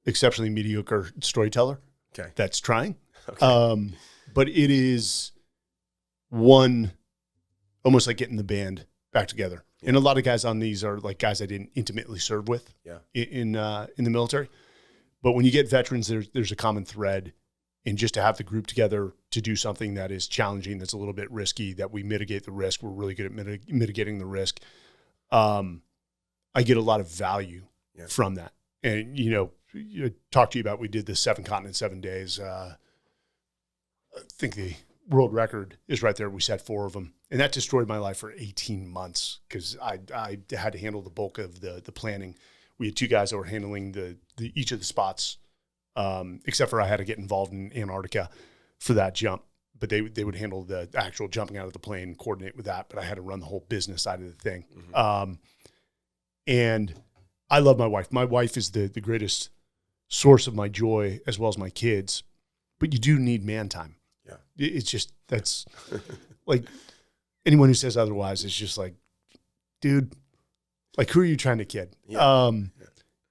[SPEAKER 2] exceptionally mediocre storyteller.
[SPEAKER 1] Okay.
[SPEAKER 2] That's trying.
[SPEAKER 1] Okay.
[SPEAKER 2] But it is one almost like getting the band back together. Yeah. And a lot of guys on these are like guys I didn't intimately serve with in the military. But when you get veterans, there's a common thread. And just to have the group together to do something that is challenging, that's a little bit risky, that we mitigate the risk. We're really good at mitigating the risk. I get a lot of value from that. And, you talk to you about, we did the 7 continents, 7 days. I think the world record is right there. We set 4 of them. And that destroyed my life for 18 months because I had to handle the bulk of the planning. We had 2 guys that were handling each of the spots, except for I had to get involved in Antarctica for that jump. But they would handle the actual jumping out of the plane, coordinate with that. But I had to run the whole business side of the thing. Mm-hmm. And I love my wife. My wife is the greatest source of my joy as well as my kids. But you do need man time.
[SPEAKER 1] Yeah.
[SPEAKER 2] It's just, that's like, anyone who says otherwise is just like, dude, like, who are you trying to kid?
[SPEAKER 1] Yeah.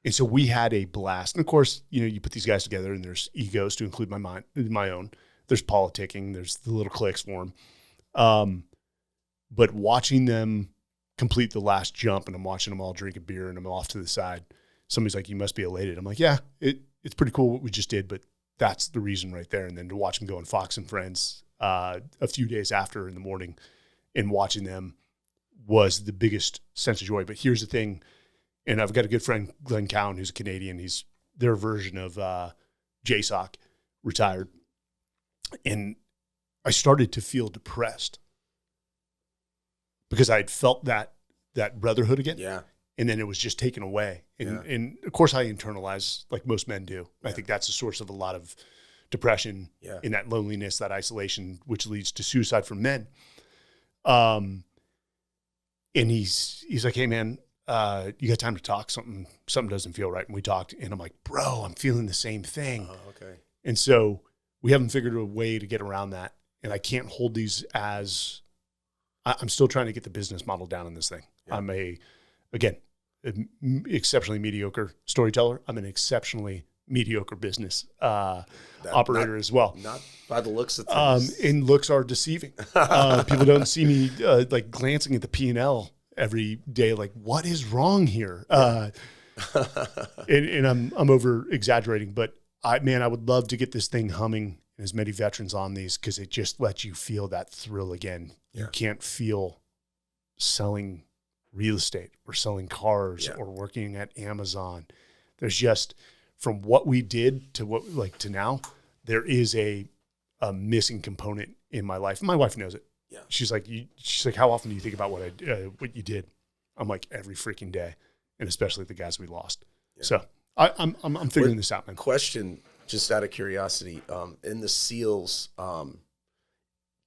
[SPEAKER 2] And so we had a blast. And of course, you put these guys together and there's egos, to include my own. There's politicking. There's the little cliques for them. But watching them complete the last jump, and I'm watching them all drink a beer and I'm off to the side. Somebody's like, you must be elated. I'm like, yeah, it's pretty cool what we just did, but that's the reason right there. And then to watch them go on Fox and Friends a few days after in the morning and watching them was the biggest sense of joy. But here's the thing, and I've got a good friend, Glenn Cowan, who's a Canadian. He's their version of JSOC, retired. And I started to feel depressed because I had felt that brotherhood again.
[SPEAKER 1] Yeah.
[SPEAKER 2] And then it was just taken away. And of course I internalize like most men do. Yeah. I think that's the source of a lot of depression and that loneliness, that isolation, which leads to suicide for men. And he's like, hey man, you got time to talk? Something doesn't feel right. And we talked and I'm like, bro, I'm feeling the same thing.
[SPEAKER 1] Oh, okay. And
[SPEAKER 2] so we haven't figured a way to get around that. And I can't hold these as, I'm still trying to get the business model down in this thing. Yeah. I'm an exceptionally mediocre storyteller. I'm an exceptionally mediocre business operator as well.
[SPEAKER 1] Not by the looks of things.
[SPEAKER 2] And looks are deceiving. People don't see me like glancing at the P&L every day, like, what is wrong here? And I'm over exaggerating, but I would love to get this thing humming and as many veterans on these, because it just lets you feel that thrill again. Yeah. You can't feel selling real estate or selling cars or working at Amazon. There's just, from what we did to what to now, there is a missing component in my life. My wife knows it. Yeah. She's like, how often do you think about what you did? I'm like, every freaking day, and especially the guys we lost. Yeah. So I'm figuring this out, man.
[SPEAKER 1] Question, just out of curiosity, in the SEALs,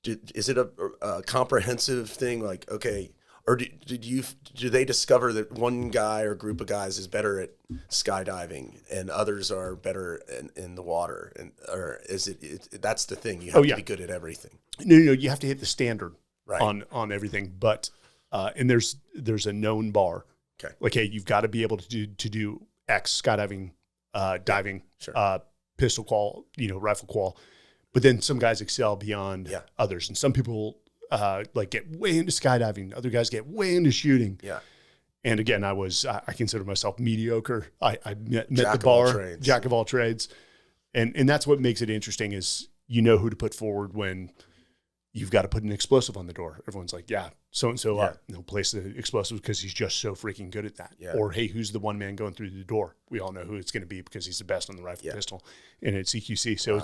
[SPEAKER 1] is it a comprehensive thing? Like, okay, or do they discover that one guy or group of guys is better at skydiving and others are better in the water, or is it that's the thing, you have to be good at everything?
[SPEAKER 2] No, you have to hit the standard on everything, but and there's a known bar.
[SPEAKER 1] Okay,
[SPEAKER 2] like, hey, you've got to be able to do X, skydiving, diving,
[SPEAKER 1] sure.
[SPEAKER 2] Pistol qual, rifle qual. But then some guys excel beyond others. And some people get way into skydiving. Other guys get way into shooting.
[SPEAKER 1] Yeah.
[SPEAKER 2] And again, I consider myself mediocre. I met the bar, jack of all trades. And that's what makes it interesting is who to put forward when, you've got to put an explosive on the door. Everyone's like, yeah, so-and-so,
[SPEAKER 1] Yeah.
[SPEAKER 2] place the explosive because he's just so freaking good at that.
[SPEAKER 1] Yeah.
[SPEAKER 2] Or, hey, who's the one man going through the door? We all know who it's going to be because he's the best on the rifle pistol, and it's CQC. So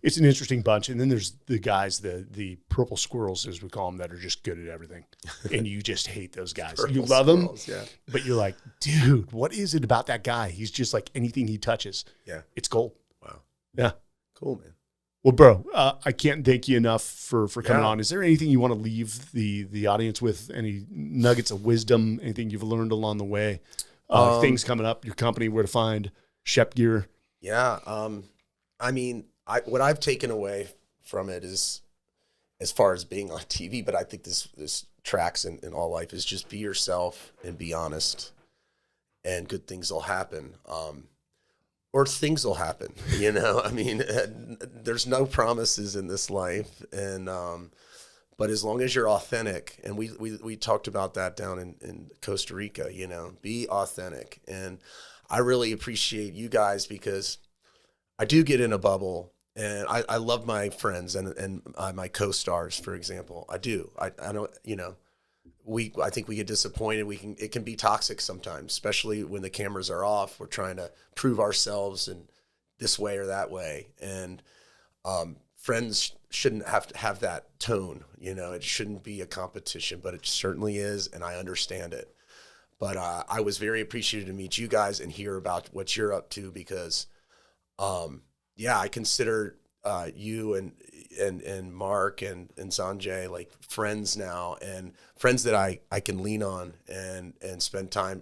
[SPEAKER 2] it's an interesting bunch. And then there's the guys, the purple squirrels, as we call them, that are just good at everything. And you just hate those guys. You love them, but you're like, dude, what is it about that guy? He's just like anything he touches.
[SPEAKER 1] Yeah.
[SPEAKER 2] It's gold.
[SPEAKER 1] Wow.
[SPEAKER 2] Yeah.
[SPEAKER 1] Cool, man.
[SPEAKER 2] Well, bro, I can't thank you enough for coming on. Is there anything you want to leave the audience with? Any nuggets of wisdom? Anything you've learned along the way? Things coming up, your company, where to find Shep gear?
[SPEAKER 1] Yeah. I mean, what I've taken away from it is, as far as being on TV, but I think this tracks in all life, is just be yourself and be honest, and good things will happen. Or things will happen, you know. I mean, there's no promises in this life, and but as long as you're authentic, and we talked about that down in Costa Rica, you know, be authentic. And I really appreciate you guys, because I do get in a bubble, and I love my friends and my co-stars, for example. I do. I don't, you know. I think we get disappointed. It can be toxic sometimes, especially when the cameras are off. We're trying to prove ourselves in this way or that way. And friends shouldn't have to have that tone, you know. It shouldn't be a competition, but it certainly is, and I understand it. But I was very appreciative to meet you guys and hear about what you're up to, because I consider you and Mark and Sanjay like friends now, and friends that I can lean on and spend time,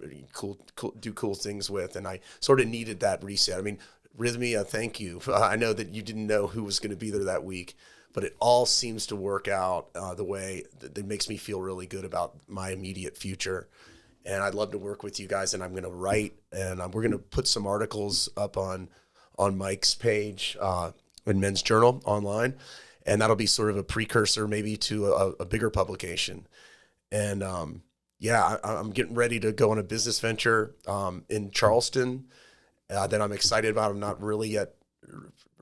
[SPEAKER 1] do cool things with. And I sort of needed that reset. I mean, Rhythmia, thank you. I know that you didn't know who was going to be there that week, but it all seems to work out the way that makes me feel really good about my immediate future. And I'd love to work with you guys, and I'm going to write, and we're going to put some articles up on Mike's page in Men's Journal online, and that'll be sort of a precursor maybe to a bigger publication. And I'm getting ready to go on a business venture in Charleston that I'm excited about. I'm not really yet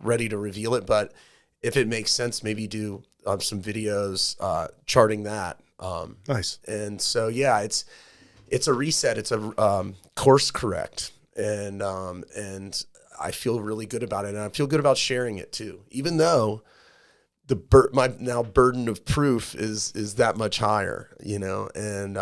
[SPEAKER 1] ready to reveal it, but if it makes sense, maybe do some videos charting that.
[SPEAKER 2] Nice.
[SPEAKER 1] And so it's a reset. It's a course correct, and I feel really good about it, and I feel good about sharing it too, even though my now burden of proof is that much higher, you know. And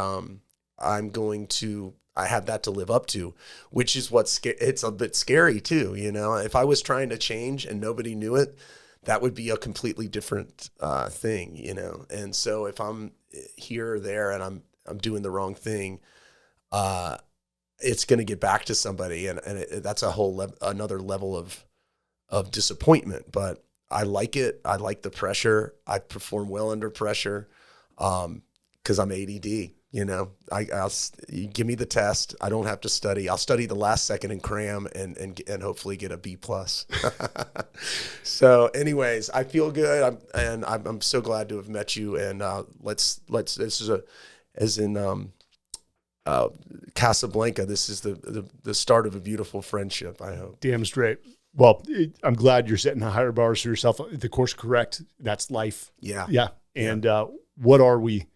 [SPEAKER 1] I have that to live up to, which is it's a bit scary too, you know. If I was trying to change and nobody knew it, that would be a completely different thing, you know. And so if I'm here or there and I'm doing the wrong thing, it's going to get back to somebody, and that's a whole another level of disappointment. But I like it. I like the pressure. I perform well under pressure because I'm ADD. You know, you give me the test. I don't have to study. I'll study the last second and cram and hopefully get a B+. So, anyways, I feel good. I'm so glad to have met you. And let's. This is as in Casablanca. This is the start of a beautiful friendship, I hope.
[SPEAKER 2] Damn straight. Well, I'm glad you're setting higher bars for yourself. The course correct. That's life.
[SPEAKER 1] Yeah.
[SPEAKER 2] Yeah. And what are we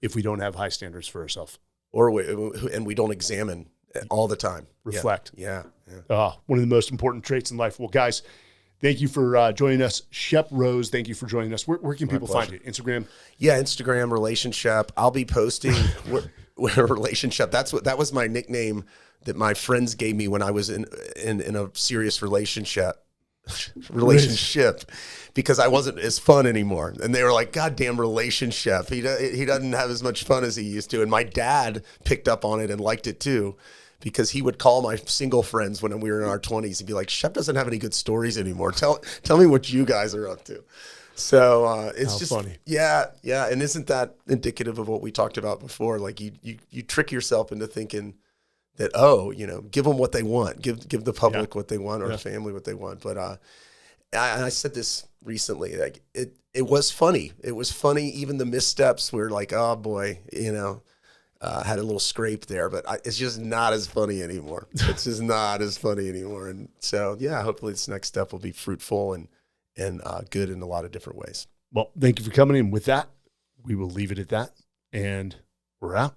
[SPEAKER 2] if we don't have high standards for ourselves?
[SPEAKER 1] And we don't examine all the time.
[SPEAKER 2] Reflect.
[SPEAKER 1] Yeah.
[SPEAKER 2] One of the most important traits in life. Well, guys, thank you for joining us. Shep Rose, thank you for joining us. Where can people find you? Instagram?
[SPEAKER 1] Yeah, Instagram, Relationship. I'll be posting Relationship. That was my nickname that my friends gave me when I was in a serious relationship because I wasn't as fun anymore. And they were like, God damn, Relationship. He doesn't have as much fun as he used to. And my dad picked up on it and liked it too, because he would call my single friends when we were in our 20s. He'd be like, Shep doesn't have any good stories anymore. Tell me what you guys are up to. So it's just funny. Yeah. And isn't that indicative of what we talked about before? Like you trick yourself into thinking that, give them what they want, give the public what they want, or the family what they want. But I said this recently, like it was funny. It was funny. Even the missteps were like, oh boy, had a little scrape there, but it's just not as funny anymore. It's just not as funny anymore. And so, hopefully this next step will be fruitful and good in a lot of different ways.
[SPEAKER 2] Well, thank you for coming in. With that, we will leave it at that, and we're out.